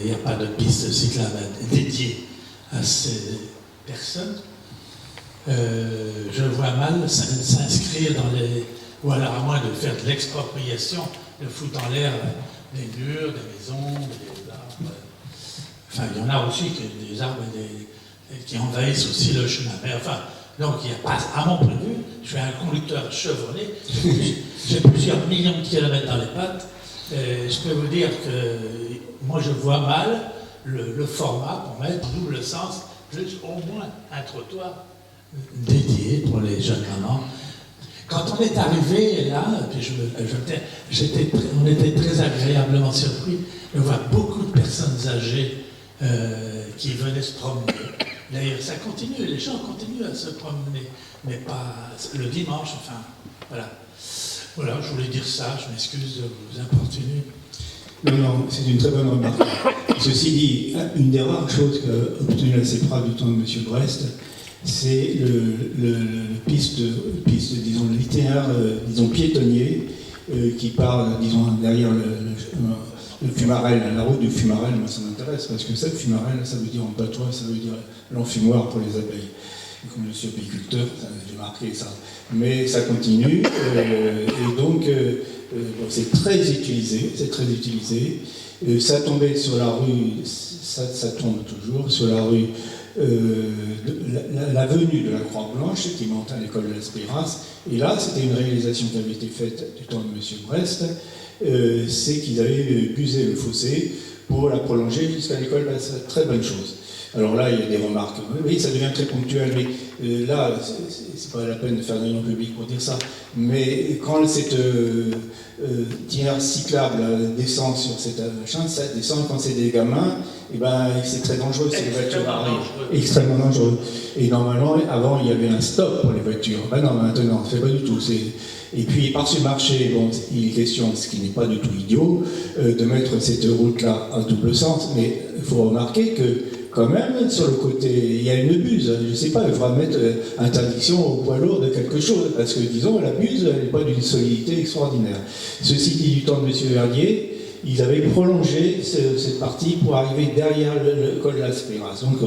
Il n'y a pas de piste cyclable dédiée à ces personnes. Je vois mal s'inscrire dans les... ou alors à moins de faire de l'expropriation, de foutre en l'air des murs, des maisons, des arbres. Enfin, il y en a aussi des arbres qui envahissent aussi le chemin. Mais enfin, Donc il n'y a pas, à mon point de vue, je suis un conducteur chevronné, j'ai plusieurs millions de kilomètres dans les pattes. Je peux vous dire que moi je vois mal le format pour mettre en double sens, plus au moins un trottoir dédié pour les jeunes mamans. Quand on est arrivé là, puis on était très agréablement surpris de voir beaucoup de personnes âgées qui venaient se promener. D'ailleurs, ça continue, les gens continuent à se promener, mais pas le dimanche, enfin, voilà. Voilà, je voulais dire ça, je m'excuse de vous importuner. Non, c'est une très bonne remarque. Ceci dit, une des rares choses qu'a obtenu la CEPRA du temps de M. Brest, c'est le piste, disons, l'itinéraire, disons, piétonnier, qui part, disons, derrière le fumarel, la route du fumarel. Moi, ça m'intéresse, parce que ça, le fumarel, ça veut dire en patois, ça veut dire l'enfumoir pour les abeilles. Et comme je suis apiculteur, j'ai marqué ça. Mais ça continue, et donc, c'est très utilisé, ça tombait sur la rue, ça tombe toujours, sur la rue, l'avenue de la Croix-Blanche, qui monte à l'école de l'Espérance. Et là, c'était une réalisation qui avait été faite du temps de M. Brest, c'est qu'ils avaient busé le fossé pour la prolonger jusqu'à l'école. C'est une très bonne chose. Alors là, il y a des remarques. Oui, ça devient très ponctuel, mais là, c'est pas la peine de faire une réunion publique pour dire ça. Mais quand cette itinéraire cyclable descend sur cette chaîne, ça descend quand c'est des gamins, et ben c'est très dangereux. C'est les voitures extrêmement dangereux. Et normalement, avant, il y avait un stop pour les voitures. Ben non, maintenant, c'est pas du tout. Et puis, par ce marché, bon, il est question, ce qui n'est pas du tout idiot, de mettre cette route-là en double sens. Mais il faut remarquer que quand même, sur le côté, il y a une buse. Je ne sais pas, il faudra mettre interdiction au poids lourd de quelque chose, parce que, disons, la buse, elle n'est pas d'une solidité extraordinaire. Ceci dit, du temps de M. Verdier, ils avaient prolongé cette partie pour arriver derrière le col de l'Espérance. Donc,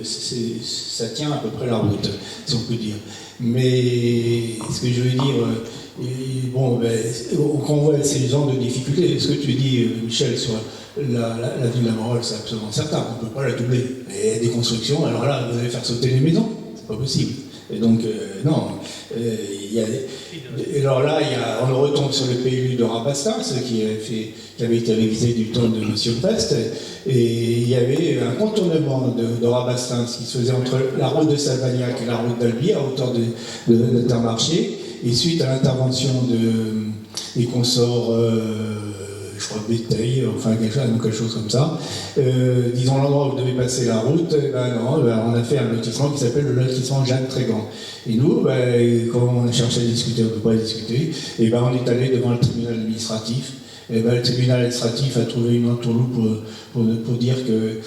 ça tient à peu près la route, si on peut dire. Mais, ce que je veux dire, bon, quand on voit ces genres de difficultés, ce que tu dis, Michel, sur la ville de la Morole, c'est absolument certain, on ne peut pas la doubler. Et des constructions, alors là, vous allez faire sauter les maisons, c'est pas possible. Et donc, non. Et alors là, on retombe sur le PLU de Rabastens, qui avait été révisé du temps de M. Brest, et il y avait un contournement de Rabastens qui se faisait entre la route de Salvagnac et la route d'Albi, à hauteur de Termarché, et suite à l'intervention des consorts, je crois Béteil, enfin quelque chose comme ça, disons l'endroit où devait passer la route, on a fait un lotissement qui s'appelle le lotissement Jacques Trégan. Et nous, quand on a cherché à discuter, on ne peut pas discuter, et on est allé devant le tribunal administratif. Et le tribunal administratif a trouvé une entourloupe pour dire que,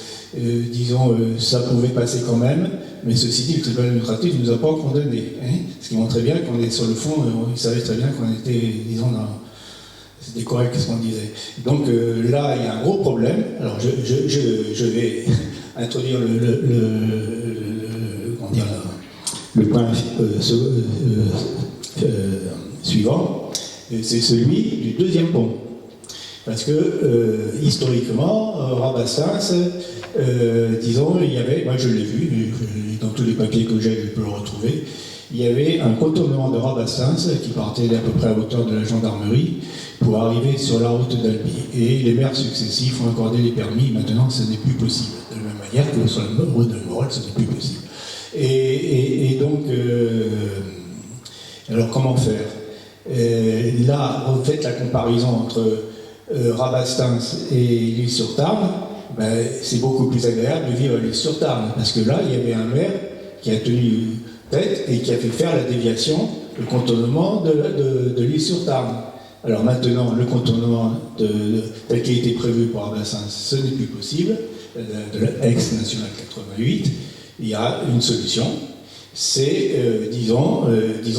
disons, ça pouvait passer quand même, mais ceci dit, le tribunal administratif ne nous a pas condamnés. Ce qui montrait bien qu'on est sur le fond, il savait très bien qu'on était, disons, c'était correct ce qu'on disait. Donc là, il y a un gros problème. Alors je vais introduire le point suivant. C'est celui du deuxième pont. Parce que, historiquement, Rabastens, disons, il y avait, moi je l'ai vu, dans tous les papiers que j'ai, je peux le retrouver, il y avait un contournement de Rabastens qui partait d'à peu près à hauteur de la gendarmerie pour arriver sur la route d'Albi. Et les maires successifs ont accordé les permis, maintenant ce n'est plus possible. De la même manière que sur la route de la Morole, ce n'est plus possible. Et donc, alors comment faire là, vous faites la comparaison entre Rabastens et l'Île-sur-Tarn, c'est beaucoup plus agréable de vivre à l'Île-sur-Tarn, parce que là, il y avait un maire qui a tenu tête et qui a fait faire la déviation, le contournement de l'Île-sur-Tarn. Alors maintenant, le contournement tel qu'il a été prévu pour Rabastens, ce n'est plus possible, de l'ex-nationale 88, il y a une solution, c'est, disons,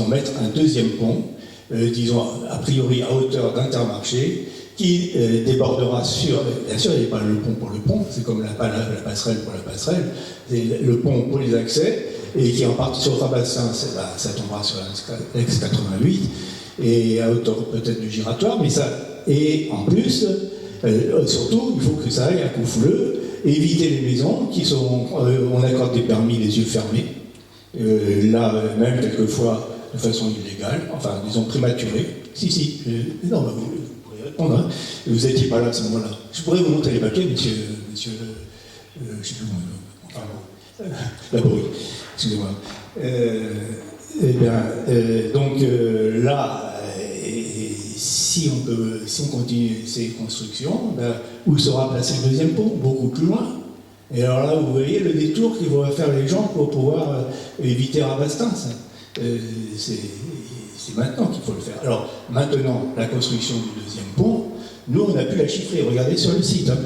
mettre un deuxième pont, disons, a priori à hauteur d'Intermarché, qui débordera sur, bien sûr, il n'y a pas le pont pour le pont, c'est comme la passerelle pour la passerelle, c'est le pont pour les accès, et qui en partie sur Rabastens, ça tombera sur l'ex-88, et à hauteur peut-être du giratoire, mais ça, et en plus, surtout, il faut que ça aille à Coufleux, éviter les maisons qui sont, on accorde des permis les yeux fermés, là même quelquefois de façon illégale, enfin disons prématurée. Si, non, bah, vous pourrez répondre, hein. Vous n'étiez pas là à ce moment-là. Je pourrais vous montrer les papiers, monsieur je sais plus comment, Laborie, excusez-moi. Donc là, si on continue ces constructions, où sera placé le deuxième pont? Beaucoup plus loin. Et alors là, vous voyez le détour qu'ils vont faire les gens pour pouvoir éviter Rabastens. C'est maintenant qu'il faut le faire. Alors, maintenant, la construction du deuxième pont, nous, on a pu la chiffrer. Regardez sur le site. Hein.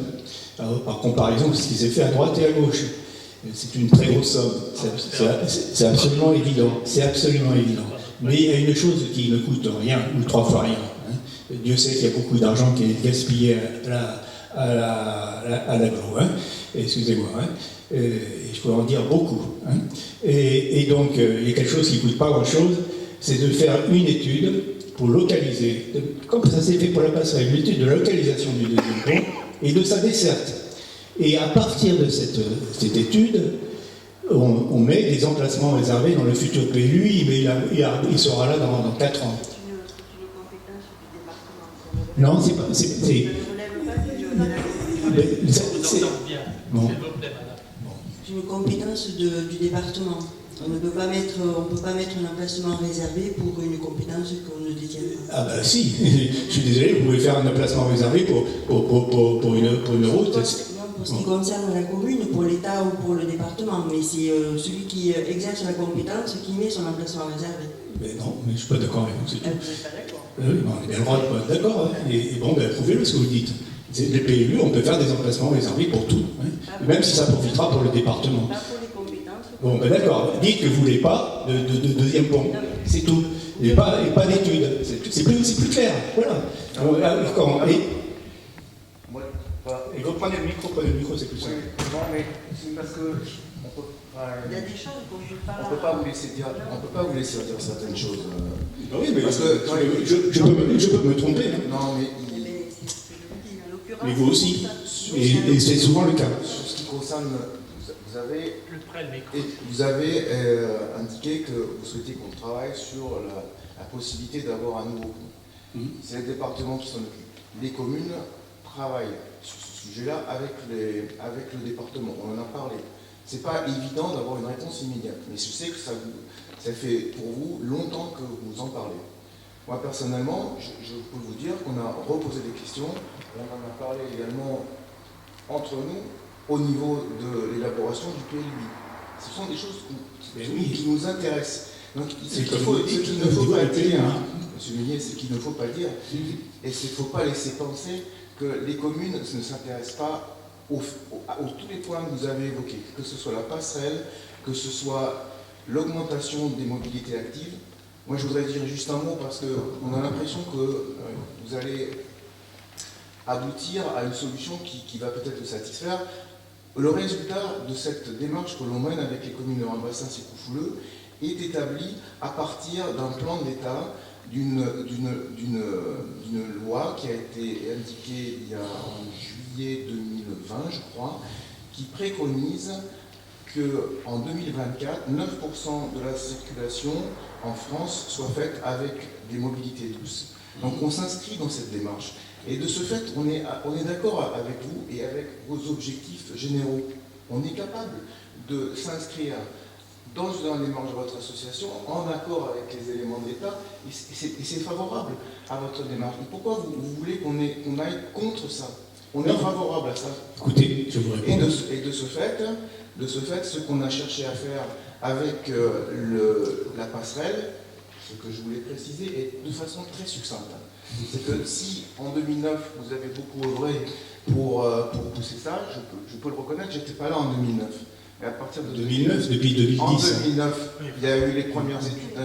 Alors, par comparaison, ce qui s'est fait à droite et à gauche. C'est une très grosse somme. C'est absolument évident. C'est absolument évident. Mais il y a une chose qui ne coûte rien, ou 3 fois rien. Hein. Dieu sait qu'il y a beaucoup d'argent qui est gaspillé à l'agro. Hein. Excusez-moi. Hein. Je pourrais en dire beaucoup. Hein. Et donc, il y a quelque chose qui ne coûte pas grand-chose, c'est de faire une étude pour localiser, comme ça s'est fait pour la passerelle, une étude de localisation du deuxième pont et de sa desserte. Et à partir de cette étude, on met des emplacements réservés dans le futur PLU, mais il sera là dans 4 ans. C'est une compétence du département. Non, c'est pas. Ça ne relève pas du Bon. C'est une compétence du département. On ne peut pas mettre un emplacement réservé pour une compétence qu'on ne détient pas. Ah bah si, je suis désolé, vous pouvez faire un emplacement réservé pour une route. Pour ce qui concerne la commune, pour l'État ou pour le département, mais c'est celui qui exerce la compétence qui met son emplacement réservé. Mais non, mais je ne suis pas d'accord avec vous, c'est tout. Vous n'êtes pas d'accord? Oui, on a bien le droit de pas être d'accord. Hein. Et bon, prouvez-le ce que vous dites. Les PLU, on peut faire des emplacements réservés pour tout, hein. Même si ça profitera pour le département. Pas pour les compétences. Bon, ben d'accord, dites que vous ne voulez pas de deuxième pont, c'est tout. Et pas d'études, c'est plus clair. Voilà. Et vous prenez le micro, c'est plus simple. Oui, non, mais c'est parce que Il y a des choses qu'on ne peut pas... on peut pas vous laisser dire certaines choses. Ah oui, mais parce que je peux me tromper. Hein. Non, mais Mais vous aussi. Et c'est souvent le cas. Sur ce qui concerne, vous avez indiqué que vous souhaitez qu'on travaille sur la possibilité d'avoir un nouveau pont. C'est les départements qui s'en occupent. Les communes travaillent sur ce sujet-là avec le département. On en a parlé. C'est pas évident d'avoir une réponse immédiate, mais je sais que ça fait pour vous longtemps que vous en parlez. Moi personnellement, je peux vous dire qu'on a reposé des questions, on en a parlé également entre nous au niveau de l'élaboration du PLU. Ce sont des choses qui nous intéressent. Donc ce qu'il ne faut pas dire, Monsieur Meunier, c'est qu'il ne faut pas dire, et il ne faut pas laisser penser que les communes ne s'intéressent pas tous les points que vous avez évoqués, que ce soit la passerelle, que ce soit l'augmentation des mobilités actives. Moi, je voudrais dire juste un mot parce qu'on a l'impression que vous allez aboutir à une solution qui va peut-être le satisfaire. Le résultat de cette démarche que l'on mène avec les communes de Rabastens et Coufouleux est établi à partir d'un plan de l'État, d'une loi qui a été indiquée en juillet 2020, je crois, qui préconise qu'en 2024, 9% de la circulation en France soit faite avec des mobilités douces. Donc on s'inscrit dans cette démarche. Et de ce fait, on est d'accord avec vous et avec vos objectifs généraux. On est capable de s'inscrire dans la démarche de votre association, en accord avec les éléments de l'État, et c'est favorable à votre démarche. Et pourquoi vous voulez qu'on aille contre ça? On est favorable à ça. Écoutez, je vous réponds. Et de ce fait, ce qu'on a cherché à faire avec la passerelle, ce que je voulais préciser, est de façon très succincte. C'est que si en 2009 vous avez beaucoup œuvré pour pousser ça, je peux le reconnaître, j'étais pas là en 2009. Et à partir de 2009, depuis 2010. En 2009, il y a eu les premières études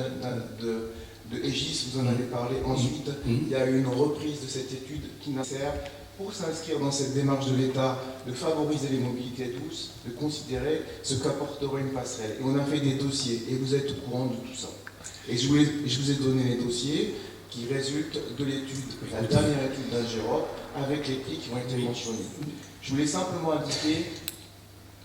de Aegis, vous en avez parlé. Ensuite, il y a eu une reprise de cette étude qui n'a servi pour s'inscrire dans cette démarche de l'État, de favoriser les mobilités douces, de considérer ce qu'apporterait une passerelle. Et on a fait des dossiers, et vous êtes au courant de tout ça. Et je vous ai donné les dossiers qui résultent de l'étude, la dernière étude d'Ingérop, avec les prix qui ont été mentionnés. Je voulais simplement indiquer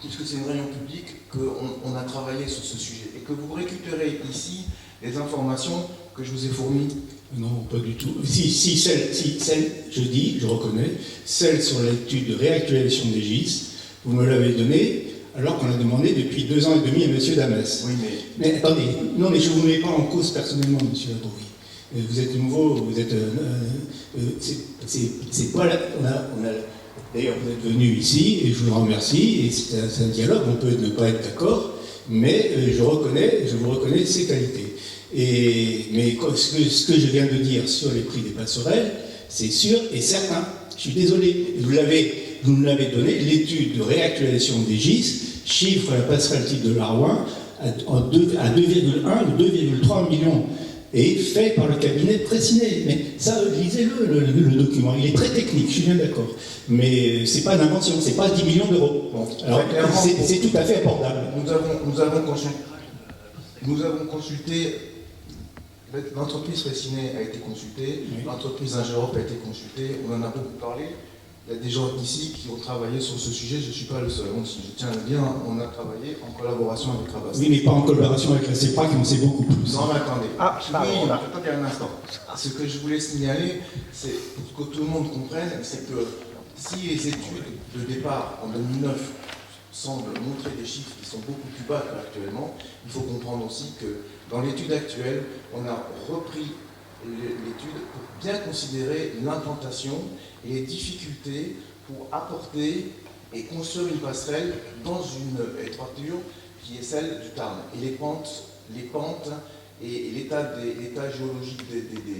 puisque c'est une réunion publique, qu'on a travaillé sur ce sujet et que vous récupérez ici les informations que je vous ai fournies. Non, pas du tout. Si celle, je reconnais, celle sur l'étude de réactualisation des GIS, vous me l'avez donnée alors qu'on l'a demandé depuis 2 ans et demi à M. Damès. Oui, mais attendez, non, mais je ne vous mets pas en cause personnellement, M. Adrouy. Vous êtes nouveau, vous êtes. C'est pas là. D'ailleurs, vous êtes venu ici et je vous en remercie. Et c'est un dialogue, on peut ne pas être d'accord, mais je vous reconnais ces qualités. Mais ce que je viens de dire sur les prix des passerelles, c'est sûr et certain. Je suis désolé. Vous nous l'avez donné, l'étude de réactualisation des GIS chiffre la passerelle type de l'Arouin à 2,1 ou 2,3 millions. Et fait par le cabinet de Fraissinet. Mais ça, lisez-le, le document. Il est très technique, je suis bien d'accord. Mais c'est pas d'invention, c'est pas 10 millions d'euros. Bon, alors, c'est tout à fait abordable. Nous avons consulté, l'entreprise Fraissinet a été consultée, oui. L'entreprise Ingérop a été consultée, on en a beaucoup parlé. Il y a des gens ici qui ont travaillé sur ce sujet, je ne suis pas le seul. Je tiens à le dire, on a travaillé en collaboration avec Rabas. Oui, mais pas en collaboration avec la CEPRA qui en sait beaucoup plus. Non, mais attendez. Attendez un instant. Ce que je voulais signaler, c'est pour que tout le monde comprenne, c'est que si les études de départ en 2009 semblent montrer des chiffres qui sont beaucoup plus bas qu'actuellement, il faut comprendre aussi que dans l'étude actuelle, on a repris l'étude pour bien considérer l'implantation et les difficultés pour apporter et construire une passerelle dans une étroiture qui est celle du Tarn. Et les pentes et l'état géologique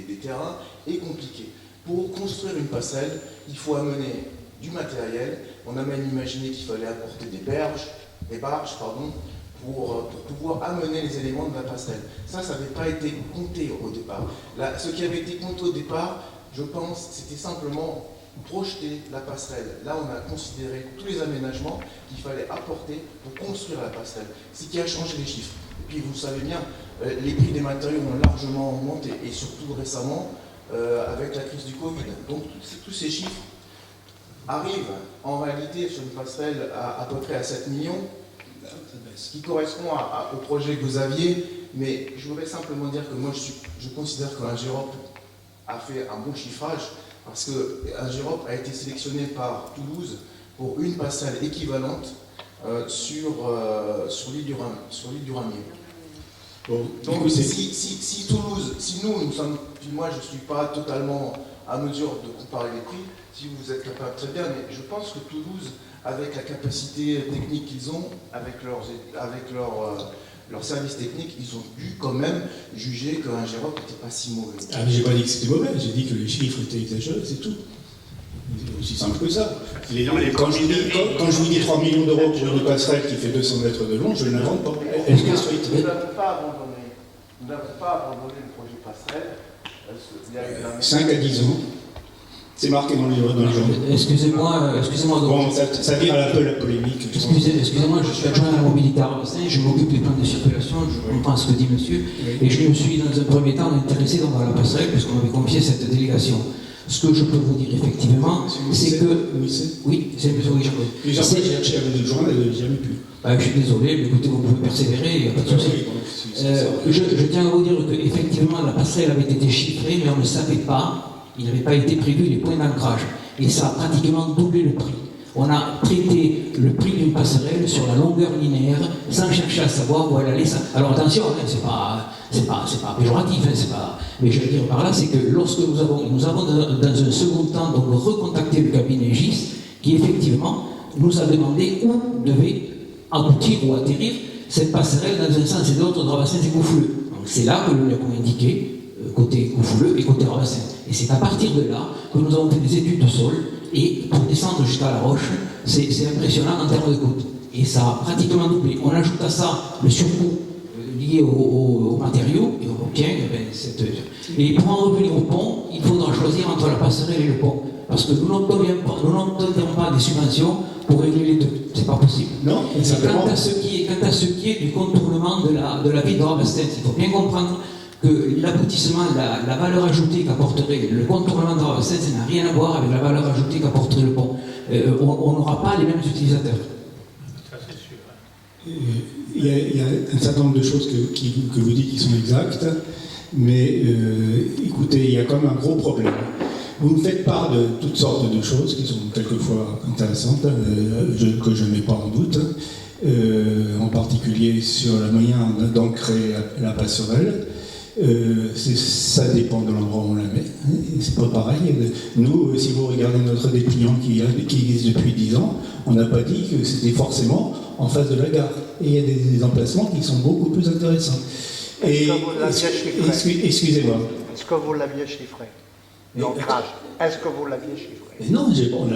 des terrains est compliqué. Pour construire une passerelle, il faut amener du matériel. On a même imaginé qu'il fallait apporter des barges, pour pouvoir amener les éléments de la passerelle. Ça n'avait pas été compté au départ. Là, ce qui avait été compté au départ, je pense, c'était simplement projeter la passerelle. Là, on a considéré tous les aménagements qu'il fallait apporter pour construire la passerelle. Ce qui a changé les chiffres. Et puis, vous savez bien, les prix des matériaux ont largement augmenté, et surtout récemment, avec la crise du Covid. Donc, tous ces chiffres arrivent en réalité sur une passerelle à peu près à 7 millions, ce qui correspond au projet que vous aviez, mais je voudrais simplement dire que moi je considère qu'Ingérop a fait un bon chiffrage, parce qu'Ingérop a été sélectionné par Toulouse pour une passerelle équivalente sur l'île du Ramier. Bon, donc si Toulouse, si nous sommes, puis moi je ne suis pas totalement à mesure de comparer les prix, si vous êtes capable, très bien, mais je pense que Toulouse, avec la capacité technique qu'ils ont, avec leurs services techniques, ils ont dû quand même juger qu'Ingérop n'était pas si mauvais. Ah, mais j'ai pas dit que c'était mauvais, j'ai dit que les chiffres étaient exagérés, c'est tout. C'est aussi simple que ça. Quand je vous dis 3 millions d'euros pour une passerelle qui fait 200 mètres de long, je ne l'invente pas. Nous n'avons pas abandonné le projet passerelle. 5 à 10 ans. C'est marqué dans les journaux. Excusez-moi. Bon, ça vire un peu la polémique. Excusez-moi, je suis adjoint à la mobilité à Robassin, je m'occupe des plans de circulation, je comprends ce que dit monsieur, et je me suis dans un premier temps intéressé dans la passerelle, puisqu'on m'avait confié cette délégation. Ce que je peux vous dire effectivement, c'est que... Oui, c'est monsieur Richard. J'ai cherché avec des journaux, je n'ai jamais pu. Je suis désolé, mais écoutez, vous pouvez persévérer, il n'y a pas de souci. Je tiens à vous dire qu'effectivement, la passerelle avait été chiffrée, mais on ne savait pas. Il n'avait pas été prévu les points d'ancrage. Et ça a pratiquement doublé le prix. On a traité le prix d'une passerelle sur la longueur linéaire sans chercher à savoir où elle allait. Alors attention, hein, c'est pas péjoratif, hein, mais je veux dire par là, c'est que lorsque nous avons dans un second temps donc recontacté le cabinet GIS, qui effectivement nous a demandé où devait aboutir ou atterrir cette passerelle dans un sens et l'autre de Rabassin et Couffouleux. Donc c'est là que nous lui avons indiqué côté Couffouleux et côté Rabassin. Et c'est à partir de là que nous avons fait des études de sol, et pour descendre jusqu'à la roche, c'est impressionnant en termes de coût. Et ça a pratiquement doublé. On ajoute à ça le surcoût lié aux matériaux, et on obtient Et pour en revenir au pont, il faudra choisir entre la passerelle et le pont. Parce que nous n'obtiendrons pas des subventions pour régler les deux. C'est pas possible. Non, quant à ce qui est du contournement de la ville de Rabastens, il faut bien comprendre que l'aboutissement, la valeur ajoutée qu'apporterait le contournement de Rabastens, ça n'a rien à voir avec la valeur ajoutée qu'apporterait le pont. On n'aura pas les mêmes utilisateurs. Il y a un certain nombre de choses que vous dites qui sont exactes, mais écoutez, il y a quand même un gros problème. Vous me faites part de toutes sortes de choses qui sont quelquefois intéressantes, que je ne mets pas en doute, en particulier sur la moyen d'ancrer la passerelle. Ça dépend de l'endroit où on la met, c'est pas pareil. Nous, si vous regardez notre dépliant qui existe depuis 10 ans, on n'a pas dit que c'était forcément en face de la gare. Et il y a des emplacements qui sont beaucoup plus intéressants. Excusez-moi. Est-ce que vous l'aviez chiffré? L'ancrage. Est-ce que vous l'aviez chiffré? Non, on ne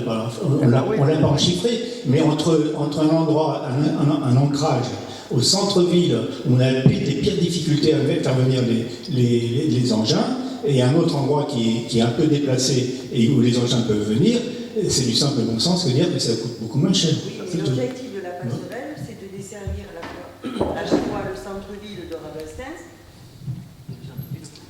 l'a pas enchiffré, mais entre un endroit, un ancrage au centre-ville, où on a les pires difficultés à faire venir les engins, et un autre endroit qui est un peu déplacé et où les engins peuvent venir, c'est du simple bon sens que dire que ça coûte beaucoup moins cher. Oui, l'objectif de la passerelle, c'est de desservir à la fois le centre-ville de Rabastens.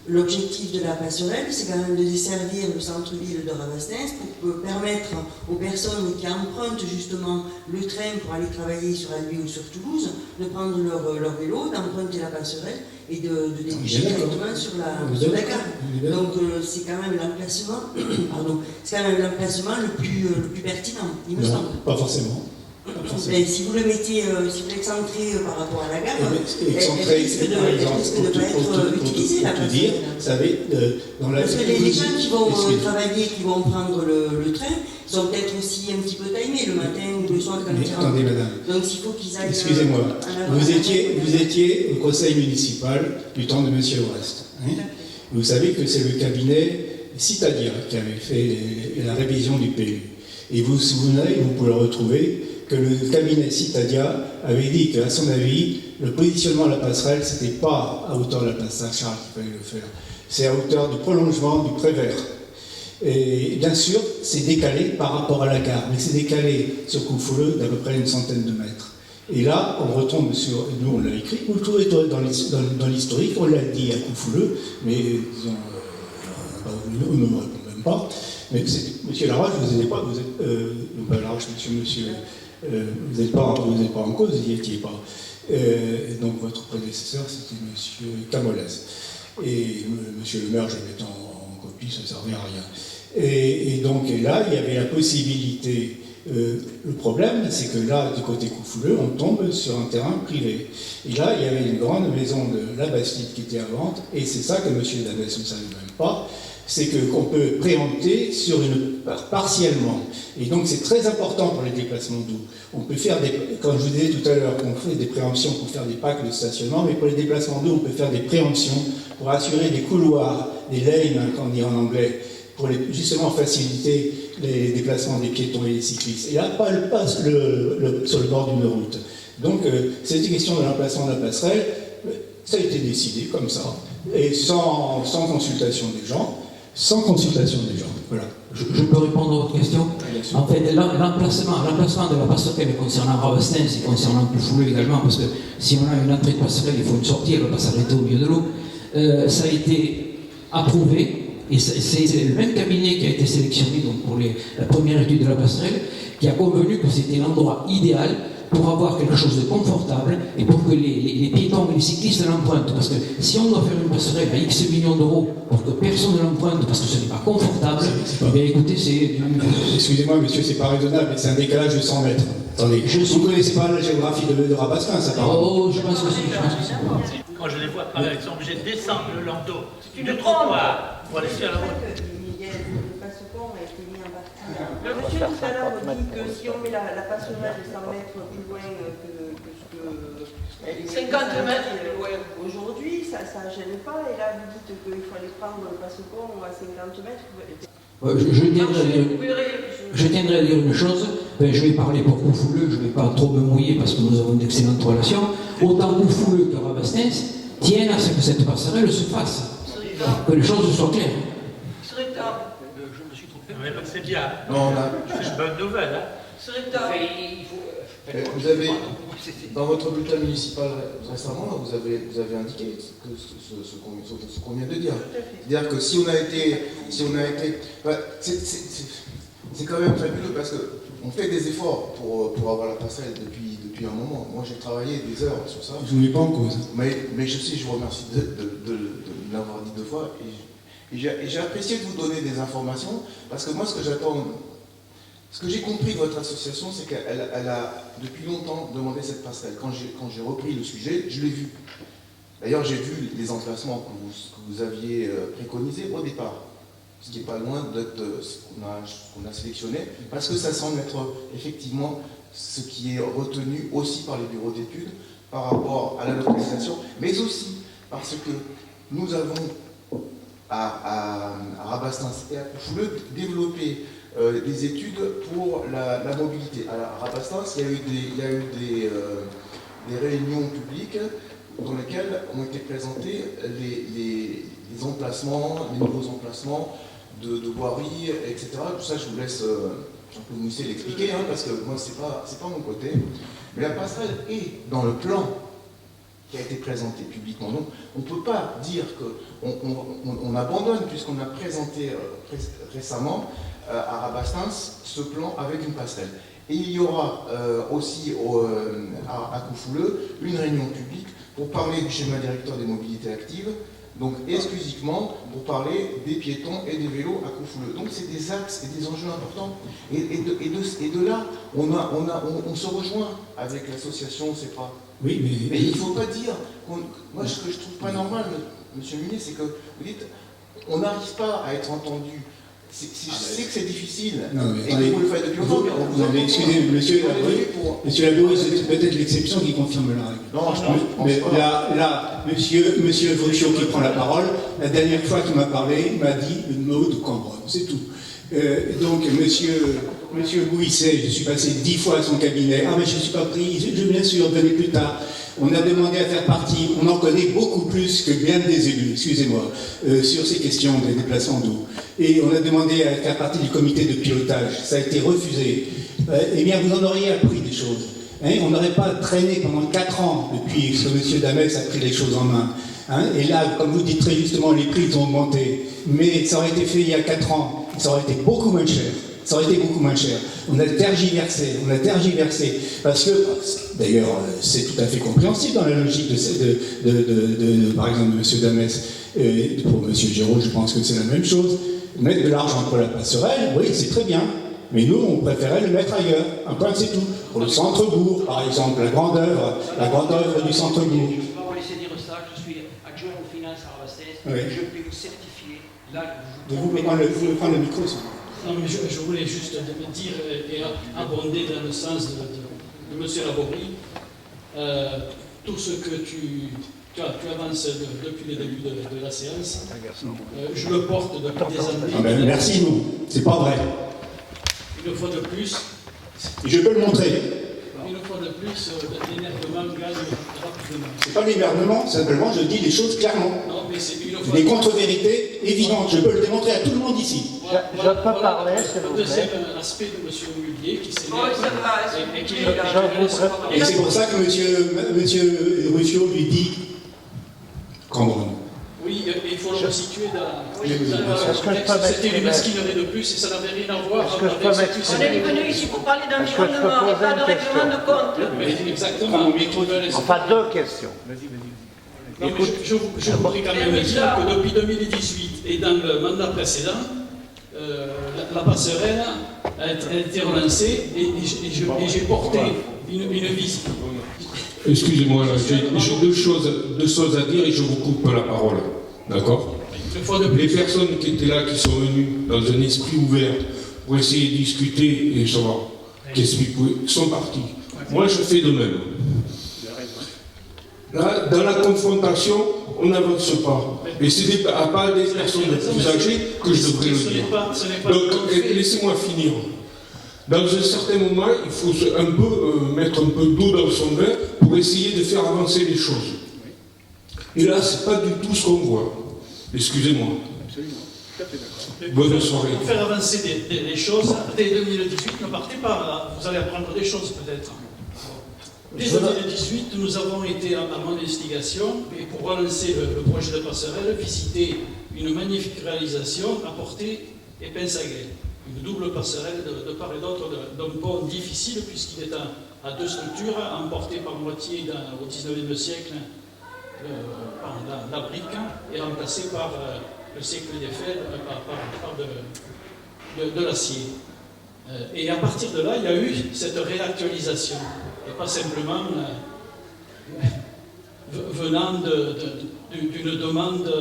L'objectif de la passerelle, c'est quand même de desservir le centre-ville de Rabastens pour permettre aux personnes qui empruntent justement le train pour aller travailler sur Albi ou sur Toulouse de prendre leur vélo, d'emprunter la passerelle et de déboucher directement sur la gare. Donc c'est quand même l'emplacement, le plus pertinent, il me semble. Pas forcément. Mais si vous le mettez, si vous l'excentrez par rapport à la gare, excentré, elle risque de ne pas être utilisée, la passerelle. Parce que les gens qui vont travailler, qui vont prendre le train, sont peut-être aussi un petit peu timés le matin ou le soir quand ils rentrent. Attendez, madame. Donc il faut qu'ils aillent... Excusez-moi, vous étiez au conseil municipal du temps de M. Ouest. Hein. Vous savez que c'est le cabinet Citadia qui avait fait la révision du PLU. Et vous vous souvenez, vous pouvez le retrouver, que le cabinet Citadia avait dit qu'à son avis, le positionnement de la passerelle, ce n'était pas à hauteur de la place Saint-Charles qu'il fallait le faire. C'est à hauteur du prolongement du Prévert. Et bien sûr, c'est décalé par rapport à la gare, mais c'est décalé sur Coufouleux d'à peu près une centaine de mètres. Et là, on retombe sur, nous on l'a écrit, vous le trouvez dans l'historique, on l'a dit à Coufouleux, mais disons, on ne me répond même pas. Mais monsieur Laroche, vous n'êtes pas, pas Laroche, monsieur, vous n'êtes pas en cause, vous n'y étiez pas. Donc votre prédécesseur, c'était monsieur Camolès. Et monsieur le maire, je le mets en copie, ça ne servait à rien. Et donc là, il y avait la possibilité. Le problème, c'est que là, du côté Coufouleux, on tombe sur un terrain privé. Et là, il y avait une grande maison de la Bastide qui était à vente, et c'est ça que monsieur Davès ne savait même pas, c'est qu'on peut préempter sur partiellement. Et donc c'est très important pour les déplacements doux. On peut faire comme je vous disais tout à l'heure, qu'on fait des préemptions pour faire des packs de stationnement, mais pour les déplacements doux, on peut faire des préemptions pour assurer des couloirs, des lanes, comme on dit en anglais, pour justement faciliter les déplacements des piétons et des cyclistes. Et là, pas sur le bord d'une route. Donc, cette question de l'emplacement de la passerelle, ça a été décidé comme ça, et sans consultation des gens. Sans consultation des gens. Voilà. Je peux répondre à votre question? En fait, l'emplacement de la passerelle concernant Rabastens et concernant Coufouleux également, parce que si on a une entrée de passerelle, il faut une sortie, elle ne va pas s'arrêter au milieu de l'eau. Ça a été approuvé. Et c'est le même cabinet qui a été sélectionné donc, pour la première étude de la passerelle qui a convenu que c'était l'endroit idéal pour avoir quelque chose de confortable et pour que les piétons et les cyclistes l'empruntent. Parce que si on doit faire une passerelle à X millions d'euros pour que personne ne l'emprunte parce que ce n'est pas confortable, bien écoutez, c'est... Excusez-moi, monsieur, c'est pas raisonnable, mais c'est un décalage de 100 mètres. Attendez, vous ne connaissez pas la géographie de Rabastens, ça parle. Oh, je pense que si. Quand je les vois, par exemple, ils sont obligés de descendre le landau du trottoir pour aller sur la route. Le passe-pont a été mis en partie. Le monsieur tout à l'heure dit que si on met la passerelle de 100 mètres plus loin que ce que... 50 mètres plus loin. Aujourd'hui, ça ne gêne pas. Et là, vous dites qu'il faut aller prendre le passe-pont à 50 mètres. Je tiendrai à dire une chose, je vais parler pour Coufouleux, je ne vais pas trop me mouiller parce que nous avons d'excellentes relations. Autant Coufouleux que Rabastens tiennent à ce que cette passerelle se fasse, que les choses soient claires. Je me suis trompé, mais c'est bien. Non, C'est une bonne nouvelle. Hein. Vous avez, dans votre bulletin municipal récemment, vous avez indiqué ce qu'on vient de dire. C'est-à-dire que si on a été, c'est quand même fabuleux parce qu'on fait des efforts pour avoir la passerelle depuis depuis un moment. Moi, j'ai travaillé des heures sur ça. Je ne vous mets pas en cause. Mais je sais, je vous remercie de l'avoir dit 2 fois. Et j'ai apprécié de vous donner des informations, parce que moi, ce que j'ai compris de votre association, c'est qu'elle a depuis longtemps demandé cette passerelle. Quand j'ai repris le sujet, je l'ai vu. D'ailleurs, j'ai vu les emplacements que vous aviez préconisés au départ, ce qui n'est pas loin d'être ce qu'on a sélectionné, parce que ça semble être effectivement ce qui est retenu aussi par les bureaux d'études par rapport à la localisation, mais aussi parce que nous avons à Rabastens et à Coufouleux développé des études pour la mobilité. À Rabastens, il y a eu des réunions publiques dans lesquelles ont été présentés les emplacements, les nouveaux emplacements de voiries, etc. Tout ça, je vous laisse un peu mousser l'expliquer, hein, parce que moi, c'est pas mon côté. Mais la passerelle est dans le plan qui a été présenté publiquement. Donc, on ne peut pas dire qu'on abandonne, puisqu'on a présenté récemment à Rabastens ce plan avec une passerelle. Et il y aura aussi à Coufouleux une réunion publique pour parler du schéma directeur des mobilités actives, donc exclusivement pour parler des piétons et des vélos à Coufouleux. Donc c'est des axes et des enjeux importants. Et de là, on se rejoint avec l'association, c'est pas... Oui, mais il ne faut pas dire... Moi, ce que je trouve pas normal, monsieur Munier, c'est que vous dites, on n'arrive pas à être entendu. Je sais que c'est difficile, non, mais, et que vous le faites depuis longtemps. Excusez, monsieur Laboué, c'est peut-être l'exception qui confirme la règle. Non, je pense mais pas. là, monsieur Vauchiot qui prend la parole, la dernière fois qu'il m'a parlé, il m'a dit le mot de Cambronne, c'est tout. Donc, monsieur Bouisset, je suis passé 10 fois à son cabinet. Ah, mais je ne suis pas pris, bien sûr, venez plus tard. On a demandé à faire partie, on en connaît beaucoup plus que bien des élus, excusez-moi, sur ces questions des déplacements d'eau. Et on a demandé à faire partie du comité de pilotage. Ça a été refusé. Eh bien, vous en auriez appris des choses. Hein, on n'aurait pas traîné pendant 4 ans depuis que M. Damès a pris les choses en main. Hein, et là, comme vous dites très justement, les prix ont augmenté. Mais ça aurait été fait il y a 4 ans. Ça aurait été beaucoup moins cher. Ça aurait été beaucoup moins cher. On a tergiversé, parce que, d'ailleurs, c'est tout à fait compréhensible dans la logique par exemple, de M. Damès. Et pour M. Giraud, je pense que c'est la même chose. Mettre de l'argent pour la passerelle, oui, c'est très bien. Mais nous, on préférait le mettre ailleurs. Un point, c'est tout. Pour le centre-bourg, par exemple, la grande œuvre du centre-bourg. Je ne vais pas vous laisser dire ça, je suis adjoint aux finances à Rabastens, Oui. je peux vous certifier. Là, Vous pouvez prendre le micro, s'il vous plaît. Non, mais je voulais juste dire et abonder dans le sens de M. Laboué, tout ce que tu avances depuis le début de la séance. Je le porte depuis des années. Ah ben, merci, non. C'est pas vrai. Une fois de plus. Et je peux le montrer. Une fois de plus, l'énervement gagne rapidement. C'est pas l'énervement, simplement je dis les choses clairement. Non, mais c'est une fois. Des contre-vérités évidentes. Je peux le démontrer à tout le monde ici. Je peux parler, s'il vous plaît. Le deuxième aspect de M. Mullier qui s'énerve et qui Et c'est pour ça que monsieur Ruffiot lui dit Cambronne. Oui, il faut le situer dans Est-ce que je peux c'était une mesquinerie de plus et ça n'avait rien à voir Est-ce que je peux avec On est venu ici pour parler Est-ce que je peux d'environnement et poser pas une de règlement de compte. Mais exactement. Enfin, 2 questions. Non, mais je voudrais quand même dire que depuis 2018 et dans le mandat précédent, la passerelle a été relancée et j'ai porté une visite. Excusez-moi, j'ai deux choses à dire et je vous coupe la parole. D'accord ? Les personnes qui étaient là, qui sont venues dans un esprit ouvert pour essayer de discuter et savoir qu'est-ce qu'ils pouvaient, sont partis. Moi, je fais de même. Là, dans la confrontation, on n'avance pas. Et ce n'est pas des personnes plus âgées que je devrais le dire. Donc, laissez-moi finir. Dans un certain moment, il faut mettre un peu d'eau dans son vin pour essayer de faire avancer les choses. Et là, ce n'est pas du tout ce qu'on voit. Excusez-moi. Absolument. Tout à fait d'accord. Bonne soirée. Pour faire avancer des choses, dès 2018, ne partez pas là. Vous allez apprendre des choses peut-être. Dès 2018, nous avons été à mon instigation, et pour relancer le projet de passerelle, visiter une magnifique réalisation apportée Épince-Aguet. Une double passerelle de part et d'autre d'un pont difficile puisqu'il est à deux structures emportées par moitié au XIXe siècle par la brique et remplacées par le siècle des fers, par de l'acier. Et à partir de là, il y a eu cette réactualisation, et pas simplement venant d'une demande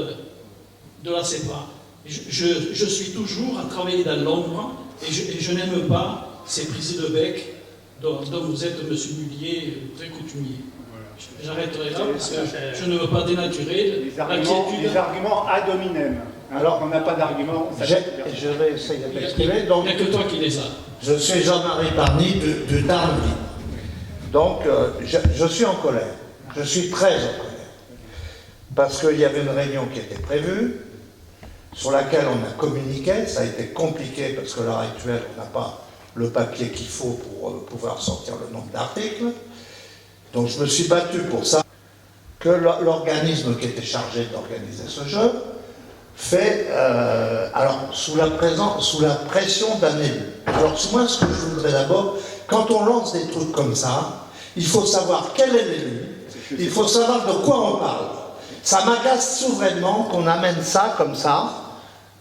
de la CEPRA. Je suis toujours à travailler dans l'ombre, et je n'aime pas ces prises de bec dont vous êtes, M. Mullier, très coutumier. J'arrêterai là parce que je ne veux pas dénaturer l'inquiétude. Les arguments ad hominem. Alors qu'on n'a pas d'arguments. Je vais essayer de m'exprimer. Il n'y a que toi qui les as. Je suis Jean-Marie Parny de Darneville. Donc, je suis en colère. Je suis très en colère. Parce qu'il y avait une réunion qui était prévue, sur laquelle on a communiqué. Ça a été compliqué parce qu'à l'heure actuelle, on n'a pas le papier qu'il faut pour pouvoir sortir le nombre d'articles. Donc, je me suis battu pour ça. Que l'organisme qui était chargé d'organiser ce jeu fait, alors sous la pression d'un élu. Alors moi, ce que je voudrais d'abord, quand on lance des trucs comme ça, il faut savoir quel est l'élu, il faut savoir de quoi on parle. Ça m'agace souverainement qu'on amène ça comme ça,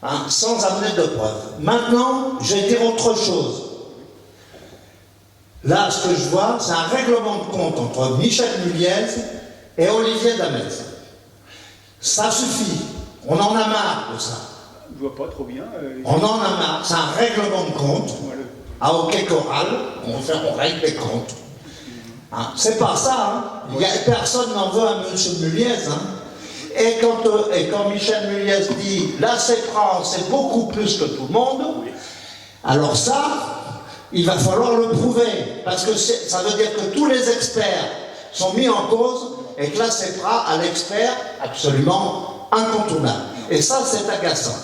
hein, sans amener de preuves. Maintenant, je vais dire autre chose. Là, ce que je vois, c'est un règlement de compte entre Michel Mulliez et Olivier Damez. Ça suffit. On en a marre de ça. Je vois pas trop bien. On en a marre. C'est un règlement de compte. À hockey choral, on règle les comptes. Hein, c'est pas ça. Hein. Personne n'en veut à M. Mulliez. Hein. Et quand Michel Mulliez dit la CEPRA, c'est beaucoup plus que tout le monde, alors ça, il va falloir le prouver. Parce que ça veut dire que tous les experts sont mis en cause et que la CEPRA a l'expert absolument incontournable. Et ça, c'est agaçant.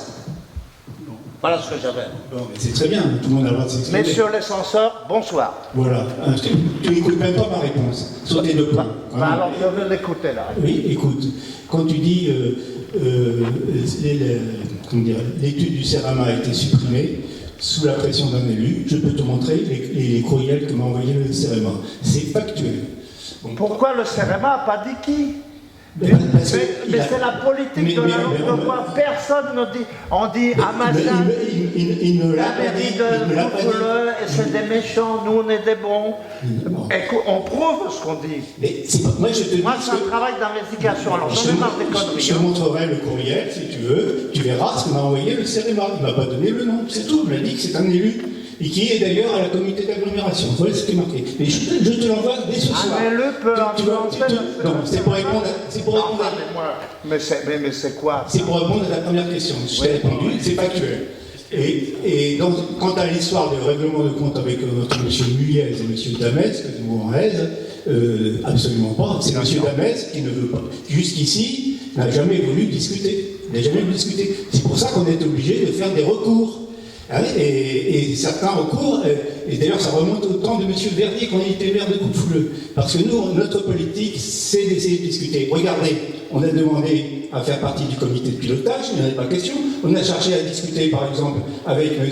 Voilà ce que j'avais. Bon, mais c'est très bien, tout le monde a le droit de s'exprimer. Messieurs les censeurs, bonsoir. Voilà, tu n'écoutes même pas ma réponse. Sautez de point. Alors, je vais l'écouter là. Oui, écoute, quand tu dis l'étude du CERAMA a été supprimée sous la pression d'un élu, je peux te montrer les courriels que m'a envoyé le CERAMA. C'est factuel. Bon, pourquoi le CERAMA n'a pas dit qui? Mais c'est la politique de la langue de bois. Personne ne dit. On dit à machin, il ne l'a pas dit. Coupe-le, et c'est des méchants, nous on est des bons. On prouve ce qu'on dit. Moi, c'est un travail d'investigation. Alors, j'en ai marre des conneries. Je te montrerai le courriel, si tu veux. Tu verras ce que m'a envoyé le CERAMA. Il ne m'a pas donné le nom. C'est tout. Il m'a dit que c'est un élu. Et qui est d'ailleurs à la communauté d'agglomération. Voilà ce qui est marqué. Mais je te l'envoie dès ce soir. Mais le peut non, c'est pour répondre mais c'est quoi? C'est pour répondre à la première question. Je t'ai répondu, c'est factuel. Et donc, quant à l'histoire du règlement de compte avec notre M. Mulliez et M. Damez, que nous en aise, absolument pas. C'est M. Damez qui ne veut pas. Jusqu'ici, n'a jamais voulu discuter. C'est pour ça qu'on est obligé de faire des recours. Et certains recours, et d'ailleurs ça remonte au temps de M. Verdier quand il était maire de Coupe-Fouleux. Parce que nous, notre politique, c'est d'essayer de discuter. Regardez, on a demandé à faire partie du comité de pilotage, il n'y en avait pas question. On a cherché à discuter, par exemple, avec M.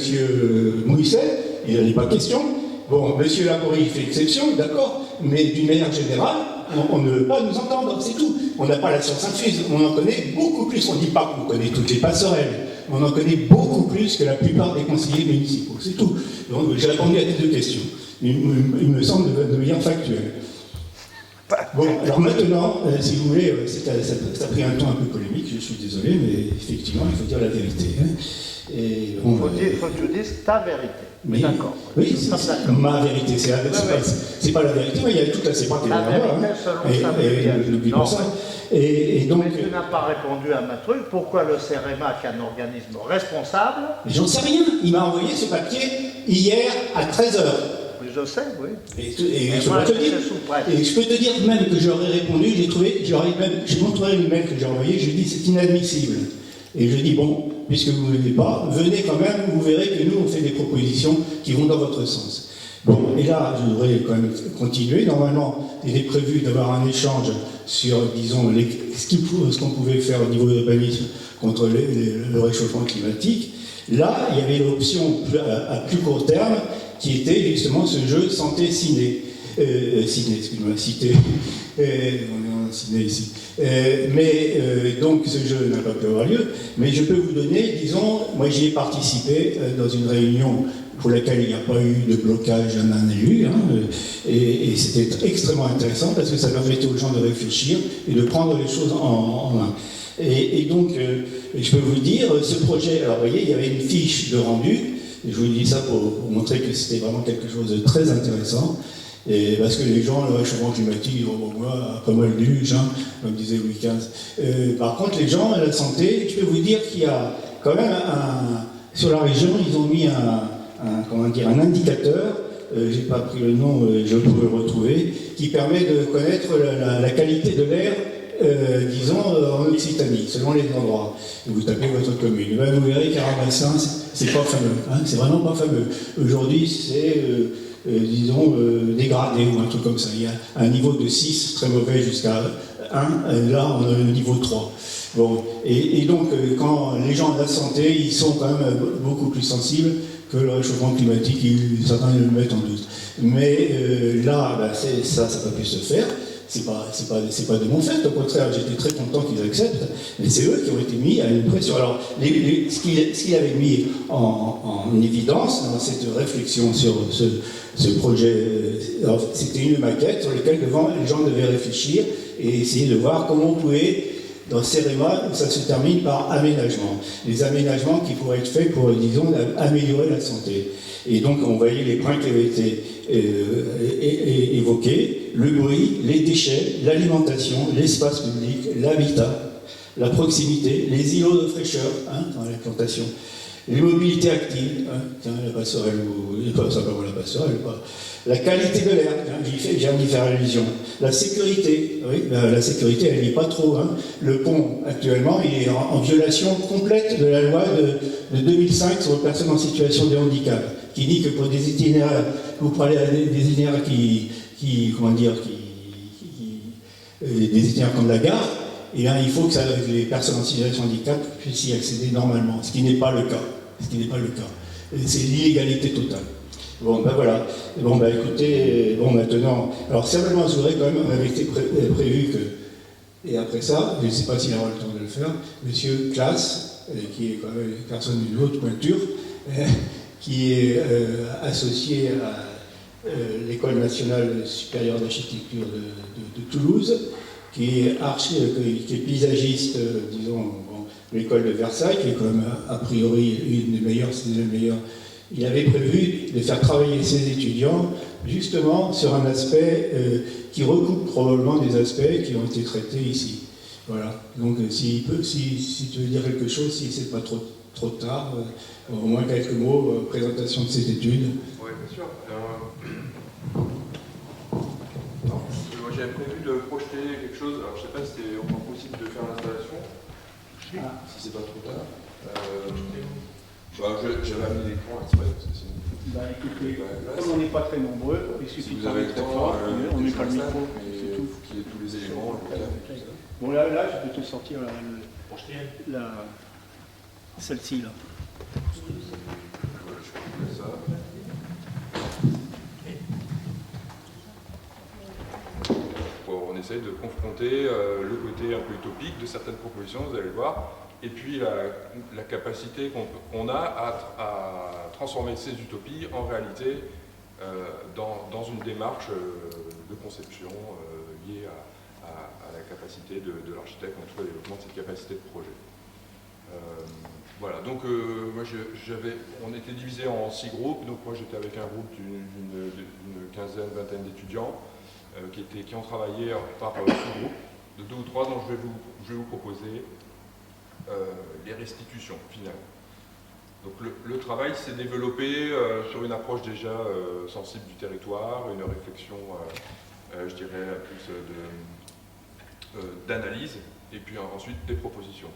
Mouisset, il n'y en avait pas question. Bon, M. Lacorie fait exception, d'accord, mais d'une manière générale, on ne veut pas nous entendre, c'est tout. On n'a pas la science infuse, on en connaît beaucoup plus. On ne dit pas qu'on connaît toutes les passerelles. On en connaît beaucoup plus que la plupart des conseillers municipaux, c'est tout. Donc j'ai répondu à tes deux questions. Il me semble de manière factuelle. Bon, alors maintenant, si vous voulez, ça a pris un ton un peu polémique, je suis désolé, mais effectivement, il faut dire la vérité. Hein. Et il faut que tu dises ta vérité. Mais, d'accord. Oui, c'est ma vérité. C'est pas la vérité, mais il y a toute la CEPRA qui est derrière moi. Et donc, mais tu n'as pas répondu à ma truc. Pourquoi le CERAMA, qui est un organisme responsable? J'en sais rien. Il m'a envoyé ce papier hier à 13h. Je sais, oui. Et je peux te dire même que j'aurais répondu, j'ai montré une mail que j'ai envoyée, je dis c'est inadmissible. Et je dis bon, puisque vous ne voulez pas, venez quand même, vous verrez que nous on fait des propositions qui vont dans votre sens. Bon, et là, je voudrais quand même continuer. Normalement, il est prévu d'avoir un échange sur, disons, ce qu'on pouvait faire au niveau de l'urbanisme contre le réchauffement climatique. Là, il y avait l'option à plus court terme qui était justement ce jeu santé ciné. Sydney, excuse-moi, Cité, on est en Sydney ici. Donc ce jeu n'a pas pu avoir lieu, mais je peux vous donner, disons, moi j'y ai participé dans une réunion pour laquelle il n'y a pas eu de blocage, il y en a eu, hein, et c'était extrêmement intéressant parce que ça permettait aux gens de réfléchir et de prendre les choses en main. Et donc, je peux vous dire, ce projet, alors vous voyez, il y avait une fiche de rendu, et je vous dis ça pour montrer que c'était vraiment quelque chose de très intéressant, et parce que les gens, le réchauffement climatique, ils vont moi, pas mal d'huge, hein, comme disait Louis XV. Par contre, les gens, la santé, je peux vous dire qu'il y a quand même sur la région, ils ont mis un indicateur, j'ai pas pris le nom, je peux le retrouver, qui permet de connaître la qualité de l'air, disons, en Occitanie, selon les endroits. Et vous tapez votre commune. Ben, vous verrez qu'Arabassin, c'est pas fameux, hein, c'est vraiment pas fameux. Aujourd'hui, c'est, disons, dégradé ou un truc comme ça. Il y a un niveau de 6, très mauvais, jusqu'à 1, là, on a le niveau 3. Bon, et donc, quand les gens de la santé, ils sont quand même beaucoup plus sensibles que le réchauffement climatique, certains le mettent en doute. Mais là, ben, ça n'a pas pu se faire. C'est pas de mon fait, au contraire, j'étais très content qu'ils acceptent, mais c'est eux qui ont été mis à une pression. Alors, ce qu'il avait mis en évidence dans cette réflexion sur ce projet, c'était une maquette sur laquelle les gens devaient réfléchir et essayer de voir comment on pouvait, dans CEREMA, ça se termine par aménagement. Les aménagements qui pourraient être faits pour, disons, améliorer la santé. Et donc, on voyait les points qui avaient été évoqués, le bruit, les déchets, l'alimentation, l'espace public, l'habitat, la proximité, les îlots de fraîcheur, hein, dans la plantation, les mobilités actives, hein, tiens, la passerelle, pas simplement la passerelle, pas. La qualité de l'air, j'ai envie d'y faire allusion. La sécurité, oui, la sécurité, elle n'y est pas trop. Hein. Le pont, actuellement, il est en violation complète de la loi de 2005 sur les personnes en situation de handicap, qui dit que pour des itinéraires, vous parlez des itinéraires des itinéraires comme la gare, et bien, il faut que les personnes en situation de handicap puissent y accéder normalement, ce qui n'est pas le cas. C'est l'illégalité totale. Bon, ben voilà. Bon, ben écoutez, maintenant... Alors, simplement, je voudrais quand même, on avait été prévu que... Et après ça, je ne sais pas s'il aura le temps de le faire, monsieur Claes, qui est quand même une personne d'une haute pointure, qui est associé à l'École nationale supérieure d'architecture de Toulouse, qui est paysagiste, disons, l'école de Versailles, qui est quand même a priori une des meilleures, c'est la meilleure. Il avait prévu de faire travailler ses étudiants justement sur un aspect qui recoupe probablement des aspects qui ont été traités ici. Voilà. Donc si tu veux dire quelque chose, si c'est pas trop tard, au moins quelques mots, présentation de ces études. Oui, bien sûr. Moi j'avais prévu de projeter quelque chose, alors je ne sais pas si c'est encore possible de faire l'installation, si c'est pas trop tard. J'avais amené l'écran exprès, parce que sinon... Écoutez, comme on n'est pas très nombreux, il suffit de parler très fort, on met pas le micro, c'est tout. Il faut qu'il y ait tous les éléments. Bon, là, je peux te sortir celle-ci, là. Voilà, je peux ça. Bon, on essaye de confronter le côté un peu utopique de certaines propositions, vous allez le voir, et puis la capacité qu'on a à transformer ces utopies en réalité dans une démarche de conception liée à la capacité de l'architecte, en tout cas, développement de cette capacité de projet. Voilà, donc moi on était divisé en 6 groupes, donc moi j'étais avec un groupe d'une quinzaine, vingtaine d'étudiants qui ont travaillé par sous-groupe de 2 ou 3, dont je vais vous proposer les restitutions finales. Donc le travail s'est développé sur une approche déjà sensible du territoire, une réflexion, je dirais, plus d'analyse, et puis ensuite des propositions.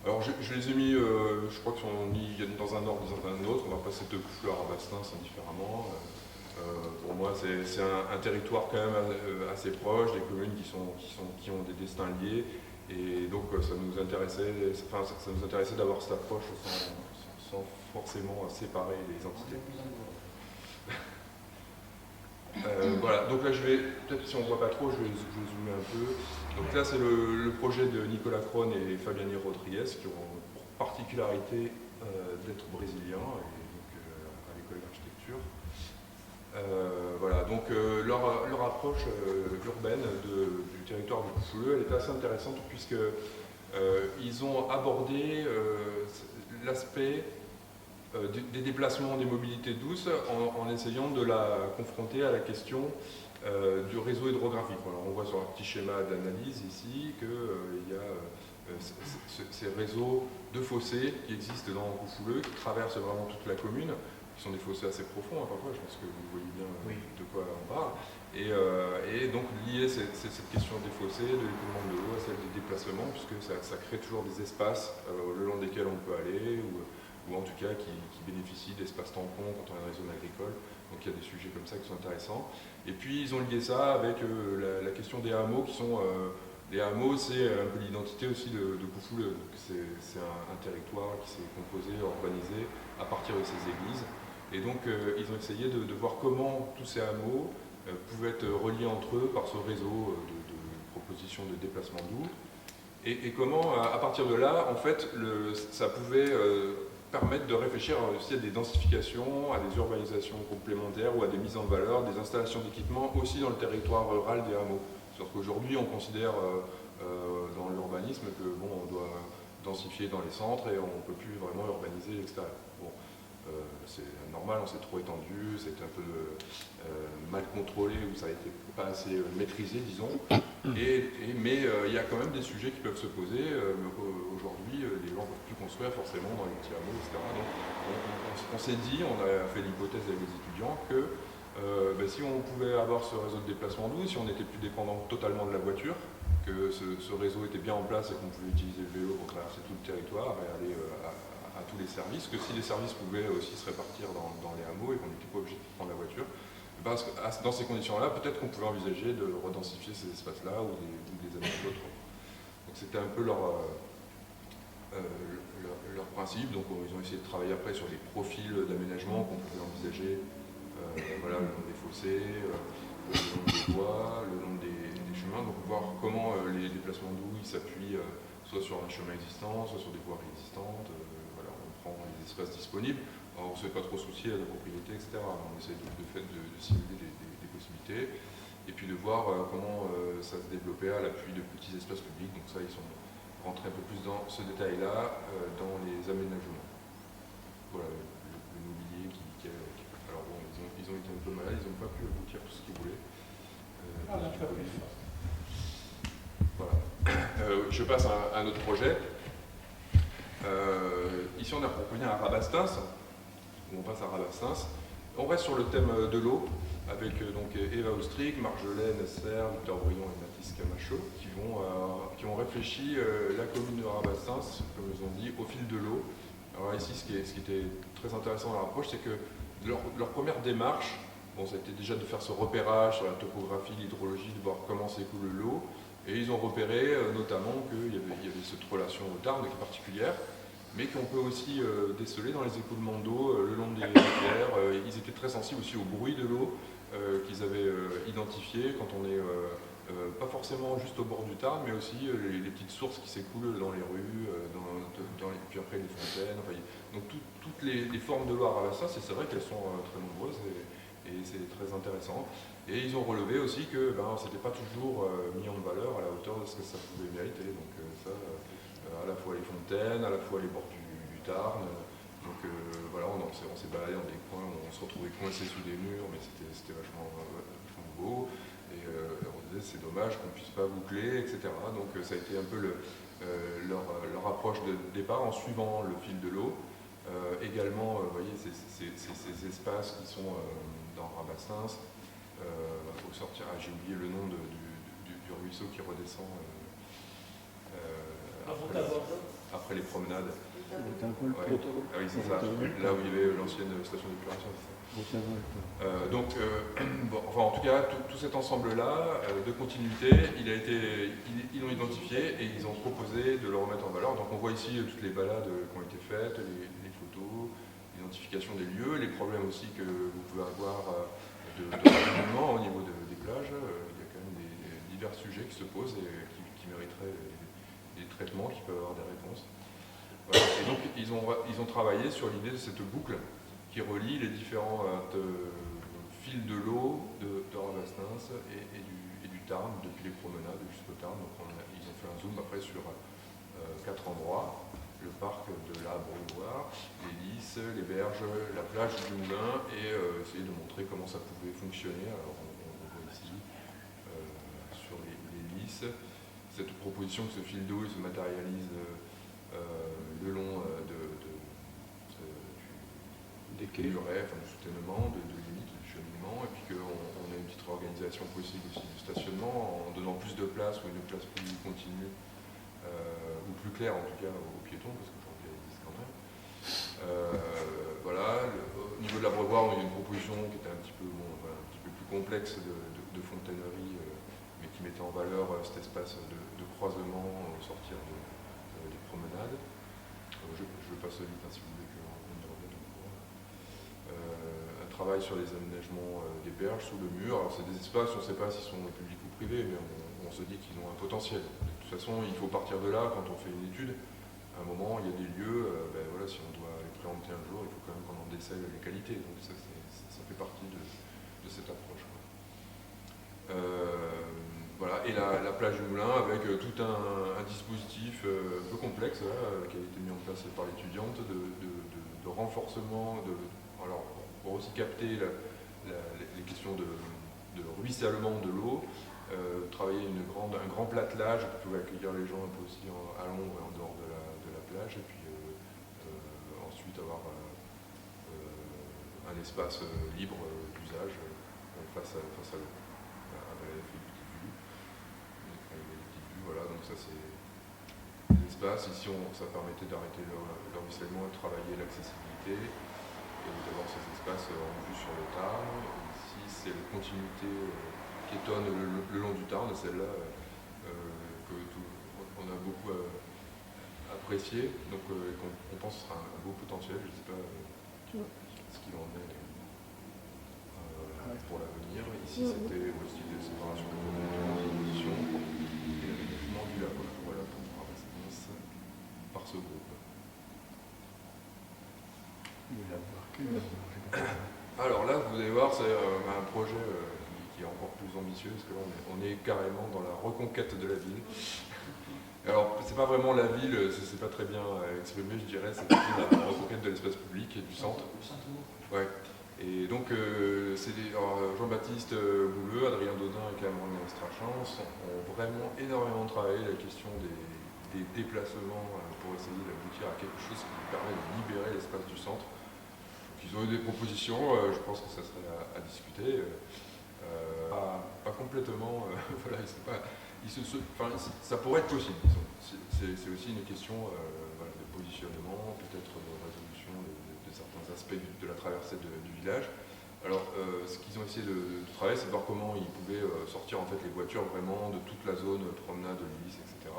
Alors je les ai mis, je crois qu'ils sont mis dans un ordre, dans un autre, on va passer de Couffleur à Bastens indifféremment. Pour moi c'est un territoire quand même assez proche, des communes qui ont des destins liés, et donc ça nous intéressait d'avoir cette approche sans forcément séparer les entités. Voilà, donc là je vais, peut-être si on ne voit pas trop, je vais zoomer un peu. Donc là c'est le projet de Nicolas Crone et Fabiani Rodriguez qui ont pour particularité d'être brésiliens et donc à l'école d'architecture. Voilà, donc leur approche urbaine du territoire de Coufouleux, elle était assez intéressante puisque ils ont abordé l'aspect des déplacements, des mobilités douces en essayant de la confronter à la question du réseau hydrographique. Alors, on voit sur un petit schéma d'analyse ici qu'il y a ces réseaux de fossés qui existent dans Coufouleux, qui traversent vraiment toute la commune, qui sont des fossés assez profonds, hein, parfois, je pense que vous voyez bien de quoi on parle. Et donc lier cette question des fossés, de l'écoulement de l'eau, à celle des déplacements, puisque ça crée toujours des espaces le long desquels on peut aller, ou en tout cas qui bénéficient d'espaces tampons quand on est dans les zones agricoles. Donc il y a des sujets comme ça qui sont intéressants. Et puis ils ont lié ça avec la question des hameaux qui sont... les hameaux, c'est un peu l'identité aussi de Coufouleux. C'est un territoire qui s'est composé, urbanisé à partir de ces églises. Et donc ils ont essayé de voir comment tous ces hameaux pouvaient être reliés entre eux par ce réseau de propositions de déplacement doux. Et comment, à partir de là, en fait, ça pouvait permettre de réfléchir aussi à des densifications, à des urbanisations complémentaires ou à des mises en valeur, des installations d'équipements aussi dans le territoire rural des hameaux. C'est-à-dire qu'aujourd'hui, on considère dans l'urbanisme que bon, on doit densifier dans les centres et on ne peut plus vraiment urbaniser l'extérieur. Bon, c'est normal, on s'est trop étendu, c'est un peu mal contrôlé ou ça n'a été pas assez maîtrisé, disons. Mais il y a quand même des sujets qui peuvent se poser. Aujourd'hui, les gens ne peuvent plus construire forcément dans les petits hameaux, etc. Donc, on s'est dit, on a fait l'hypothèse avec les étudiants que si on pouvait avoir ce réseau de déplacement doux, si on n'était plus dépendant totalement de la voiture, que ce réseau était bien en place et qu'on pouvait utiliser le vélo pour traverser tout le territoire et aller à tous les services, que si les services pouvaient aussi se répartir dans les hameaux et qu'on n'était pas obligé de prendre la voiture, parce que dans ces conditions-là, peut-être qu'on pouvait envisager de redensifier ces espaces-là ou de les aménager autrement. Donc c'était un peu leur principe. Donc ils ont essayé de travailler après sur les profils d'aménagement qu'on pouvait envisager, voilà, le long des fossés, le long des voies, le long des chemins, donc voir comment les déplacements doux s'appuient soit sur un chemin existant, soit sur des voies existantes. Voilà, on prend les espaces disponibles. Alors, on ne se fait pas trop soucier à la propriété, etc. On essaie de simuler des possibilités et puis de voir comment ça se développait à l'appui de petits espaces publics. Donc ça, ils sont rentrés un peu plus dans ce détail-là, dans les aménagements. Voilà, le mobilier alors bon, ils ont été un peu malades, ils n'ont pas pu aboutir tout ce qu'ils voulaient. Voilà. Je passe à un autre projet. Ici, on a proposé un Rabastens. On passe à Rabastens. On reste sur le thème de l'eau, avec donc Eva Ostric, Marjolaine Serre, Victor Brion et Mathis Camacho, qui ont réfléchi la commune de Rabastens, comme ils ont dit, au fil de l'eau. Alors ici, ce qui était très intéressant dans l'approche, c'est que leur première démarche, bon, c'était déjà de faire ce repérage sur la topographie, l'hydrologie, de voir comment s'écoule l'eau. Et ils ont repéré notamment qu'il y avait cette relation au Tarn qui est particulière, mais qu'on peut aussi déceler dans les écoulements d'eau le long des rivières. Ils étaient très sensibles aussi au bruit de l'eau qu'ils avaient identifié quand on est pas forcément juste au bord du Tarn, mais aussi les petites sources qui s'écoulent dans les rues, puis après les fontaines. Enfin, donc toutes les formes de l'eau à Rabastens, c'est vrai qu'elles sont très nombreuses et c'est très intéressant. Et ils ont relevé aussi que c'était pas toujours mis en valeur à la hauteur de ce que ça pouvait mériter. Donc ça, à la fois les fontaines, à la fois les bords du Tarn. Donc voilà, on s'est baladé dans des coins où on se retrouvait coincé sous des murs, mais c'était vachement beau. Et on disait c'est dommage qu'on ne puisse pas boucler, etc. Donc ça a été un peu leur approche de départ en suivant le fil de l'eau. Également, vous voyez, ces espaces qui sont dans Rabastens. Il faut sortir, j'ai oublié le nom du ruisseau qui redescend après les promenades. C'est un peu le protocole. Ah oui, c'est ça, là où il y avait l'ancienne station d'épuration, c'est ça. Donc, enfin, en tout cas, tout cet ensemble-là de continuité, ils l'ont identifié et ils ont proposé de le remettre en valeur. Donc on voit ici toutes les balades qui ont été faites, les photos, l'identification des lieux, les problèmes aussi que vous pouvez avoir renseignement au niveau des plages. Il y a quand même divers sujets qui se posent et qui mériteraient des traitements, qui peuvent avoir des réponses. Voilà. Et donc ils ont travaillé sur l'idée de cette boucle qui relie les différents fils de l'eau de Rabastens et du Tarn, depuis les promenades jusqu'au Tarn. Donc ils ont fait un zoom après sur 4 endroits: le parc de l'Abreuvoir, les Lys, les berges, la plage du Moulin, et essayer de montrer comment ça pouvait fonctionner. Alors on voit ici sur les Lys cette proposition que ce fil d'eau se matérialise le long des murets, du soutènement, de limite, du cheminement, et puis qu'on ait une petite réorganisation possible aussi du stationnement en donnant plus de place, ou une place plus continue, ou plus claire en tout cas aux piétons, parce qu'aujourd'hui elle existe quand même. Voilà, au niveau de l'Abreuvoir, il y a une proposition qui était un petit peu plus complexe de fontainerie, mais qui mettait en valeur cet espace de croisement au sortir des promenades. Je passe vite si vous voulez qu'on y revienne. Un travail sur les aménagements des berges sous le mur. Alors c'est des espaces, on ne sait pas s'ils sont publics ou privés, mais on se dit qu'ils ont un potentiel. De toute façon, il faut partir de là quand on fait une étude. À un moment, il y a des lieux, voilà, si on doit les préempter un jour, il faut quand même qu'on en décèle les qualités. Donc ça fait partie de cette approche. Voilà, et la plage du Moulin avec tout un dispositif un peu complexe qui a été mis en place par l'étudiante de renforcement, alors pour aussi capter les questions de ruissellement de l'eau, travailler un grand platelage qui pouvait accueillir les gens un peu aussi à l'ombre et en dehors de la plage, et puis ensuite avoir un espace libre d'usage face à l'eau. Voilà, donc ça c'est des espaces. Ici, ça permettait d'arrêter le ruissellement et de travailler l'accessibilité et d'avoir ces espaces en vue sur le Tarn. Ici, c'est la continuité piétonne le long du Tarn, celle-là qu'on a beaucoup apprécié, donc qu'on pense sera un beau potentiel. Je ne sais pas ce qu'il en est pour l'avenir. Ici, c'était aussi des séparations de position. Voilà pour Rabastens par ce groupe. Alors là, vous allez voir, c'est un projet qui est encore plus ambitieux, parce que là, on est carrément dans la reconquête de la ville. Alors, c'est pas vraiment la ville, c'est pas très bien exprimé, je dirais, c'est plutôt la reconquête de l'espace public et du centre. Ouais. Et donc, Jean-Baptiste Bouleux, Adrien Dodin et Cameron Strachance ont vraiment énormément travaillé la question des déplacements pour essayer d'aboutir à quelque chose qui permet de libérer l'espace du centre. Donc, ils ont eu des propositions, je pense que ça serait à discuter. Pas complètement, voilà, ça pourrait être possible. C'est aussi une question de positionnement, peut-être de résolution de certains aspects de la traversée du village. Alors, ce qu'ils ont essayé de travailler, c'est de voir comment ils pouvaient sortir en fait les voitures vraiment de toute la zone promenade, Lys, etc.,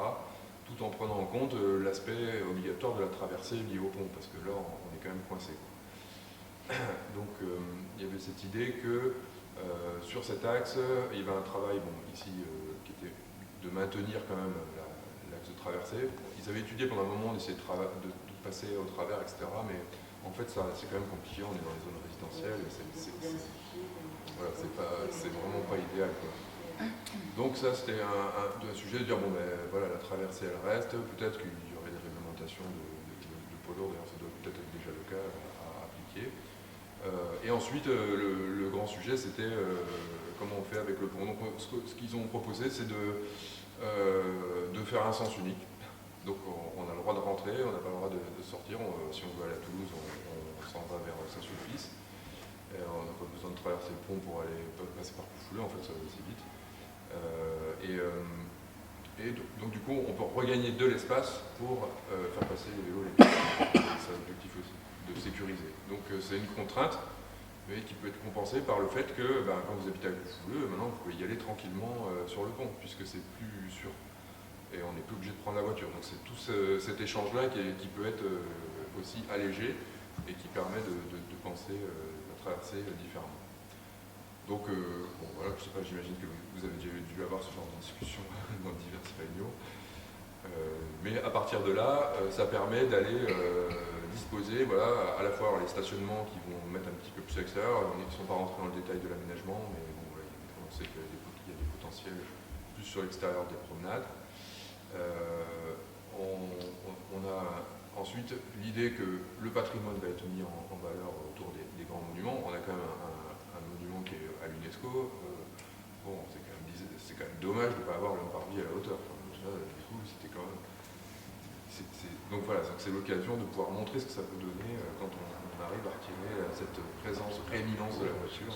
tout en prenant en compte l'aspect obligatoire de la traversée liée au pont, parce que là, on est quand même coincé. Donc, il y avait cette idée que sur cet axe, il y avait un travail, ici, qui était de maintenir quand même l'axe de traversée. Ils avaient étudié pendant un moment d'essayer de passer au travers, etc., mais en fait, c'est quand même compliqué, on est dans les zones résidentielles, et voilà, c'est vraiment pas idéal, quoi. Donc ça, c'était un sujet de dire, voilà, la traversée, elle reste, peut-être qu'il y aurait des réglementations de poids lourds, d'ailleurs ça doit peut-être être déjà le cas à appliquer. Et ensuite, le grand sujet, c'était comment on fait avec le pont. Donc ce qu'ils ont proposé, c'est de faire un sens unique. Donc on a le droit de rentrer, on n'a pas le droit de sortir. Si on veut aller à Toulouse, on s'en va vers Saint-Sulpice. On n'a pas besoin de traverser le pont pour aller passer par Coufouleux, en fait ça va aussi vite. Donc du coup, on peut regagner de l'espace pour faire passer les vélos. C'est l'objectif aussi, de sécuriser. Donc c'est une contrainte, mais qui peut être compensée par le fait que quand vous habitez à Coufouleux, maintenant vous pouvez y aller tranquillement sur le pont, puisque c'est plus sûr. Et on n'est plus obligé de prendre la voiture. Donc c'est tout cet échange-là qui peut être aussi allégé et qui permet de penser la traversée différemment. Donc, bon, voilà, je sais pas, j'imagine que vous avez déjà dû avoir ce genre de discussion dans diverses réunions. Mais à partir de là, ça permet d'aller disposer, voilà, à la fois les stationnements qui vont mettre un petit peu plus à l'extérieur. Ils ne sont pas rentrés dans le détail de l'aménagement, mais bon, voilà, on sait qu'il y a des potentiels plus sur l'extérieur des promenades. On a ensuite l'idée que le patrimoine va être mis en valeur autour des grands monuments. On a quand même un monument qui est à l'UNESCO. Bon, c'est quand même dommage de ne pas avoir le parvis à la hauteur. Du coup, c'était quand même... Donc voilà, c'est l'occasion de pouvoir montrer ce que ça peut donner quand on arrive à retirer cette présence, prééminence de la voiture.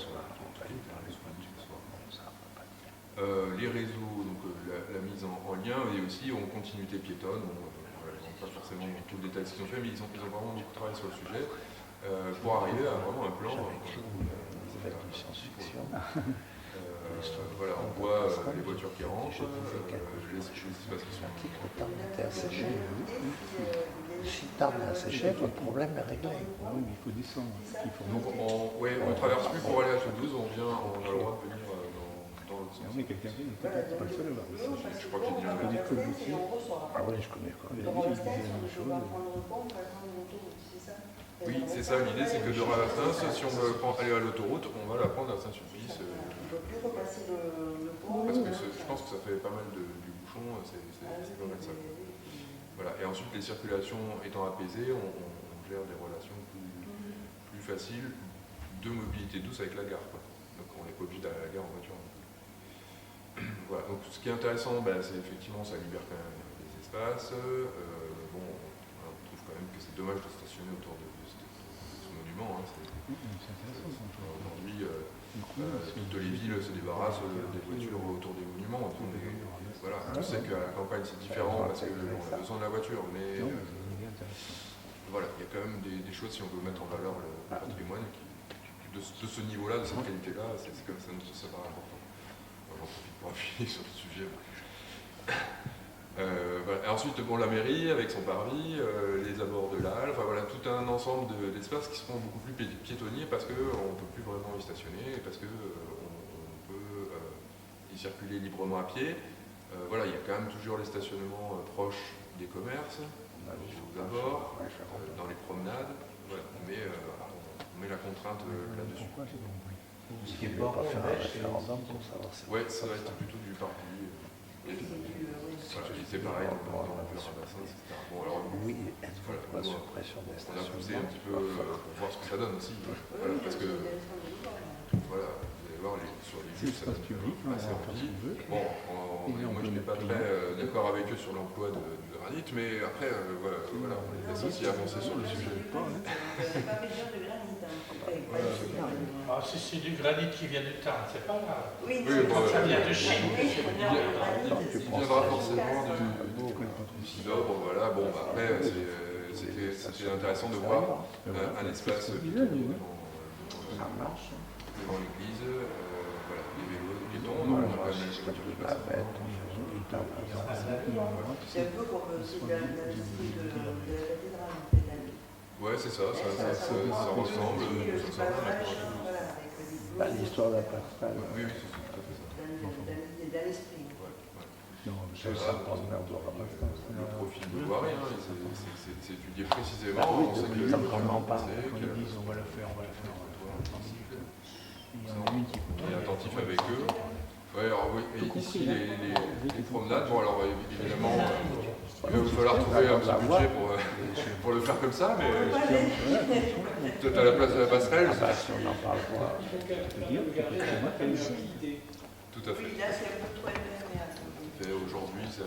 Les réseaux, donc la mise en lien, et aussi en continuité piétonne. Bon, voilà, ils n'ont pas forcément tout le détail de ce qu'ils ont fait, mais ils ont vraiment beaucoup travaillé sur le sujet pour arriver à vraiment un plan. Voilà, on voit les voitures qui rentrent, les espaces qui sont... Si tarde à sécher, votre problème est réglé. Oui, mais il faut descendre. Donc on ne traverse plus pour aller à Toulouse, on a le droit de venir dans l'autre sens. Oui, quelqu'un qui n'est pas le seul à voir. Je crois qu'il y a des clubs aussi. Ah oui, je connais. Il a dit la même chose. Oui, c'est ça l'idée, c'est que de Ravastins, si on veut aller à l'autoroute, on va la prendre à Saint-Sulpice. Parce que je pense que ça fait pas mal du bouchon, c'est pas mal ça. Voilà. Et ensuite, les circulations étant apaisées, on gère des relations plus faciles de mobilité douce avec la gare, quoi. Donc on n'est pas obligé d'aller à la gare en voiture. Voilà. Donc ce qui est intéressant, c'est effectivement ça libère quand même des espaces. Bon, on trouve quand même que c'est dommage de stationner autour de ce monument. Aujourd'hui, toutes les villes se débarrassent des voitures autour des monuments. Voilà, je sais qu'à la campagne c'est différent parce qu'on a besoin de la voiture, mais voilà, il y a quand même des choses si on veut mettre en valeur le patrimoine de ce niveau-là, de cette qualité-là, c'est comme ça, ça paraît important. J'en profite pour appuyer sur le sujet. Voilà. Et ensuite, bon, la mairie avec son parvis, les abords de l'Halle, enfin voilà, tout un ensemble d'espaces qui seront beaucoup plus piétonniers parce qu'on ne peut plus vraiment y stationner et parce qu'on peut y circuler librement à pied. Voilà, il y a quand même toujours les stationnements proches des commerces, aux abords, dans les promenades, voilà. Mais on met la contrainte là-dessus. Ce qui est bon à faire un référendum pour savoir si... Ouais, ça va être plutôt du parvis. Voilà, c'est pareil dans le bassin, etc. Bon, alors, oui, la suppression des stations. On a poussé un petit peu pour voir ce que ça donne aussi. Voilà, parce que, voilà, vous allez voir, sur les vues, ça donne assez envie. Bon, moi je n'étais pas très d'accord avec eux sur l'emploi du granit, mais après, voilà, on les laisse aussi avancer sur le sujet. Si c'est du granit qui vient du Tarn, c'est pas grave. Oui, ça vient de Chine. Il viendra forcément du Sinobre, voilà. Bon, après, c'était intéressant de voir un espace piétonnier devant l'église, voilà, les vélos piétons, on a pas mal de voitures qui passent. C'est un peu comme l'esprit de la cathédrale, en fait. Ouais, c'est ça, ça ressemble. L'histoire de la passerelle. Oui, c'est tout à fait ça. Dans l'esprit. Ça passe bien de Ravastins. Le profil de voirie, c'est étudié précisément. On sait que ils disent on va la faire. On est attentif avec eux. Ouais, alors oui, et ici les promenades, bon alors évidemment, il va falloir trouver un petit budget pour le faire comme ça, mais peut-être à la place de la passerelle. Si on en parle pas. Tout à fait. Aujourd'hui, ça...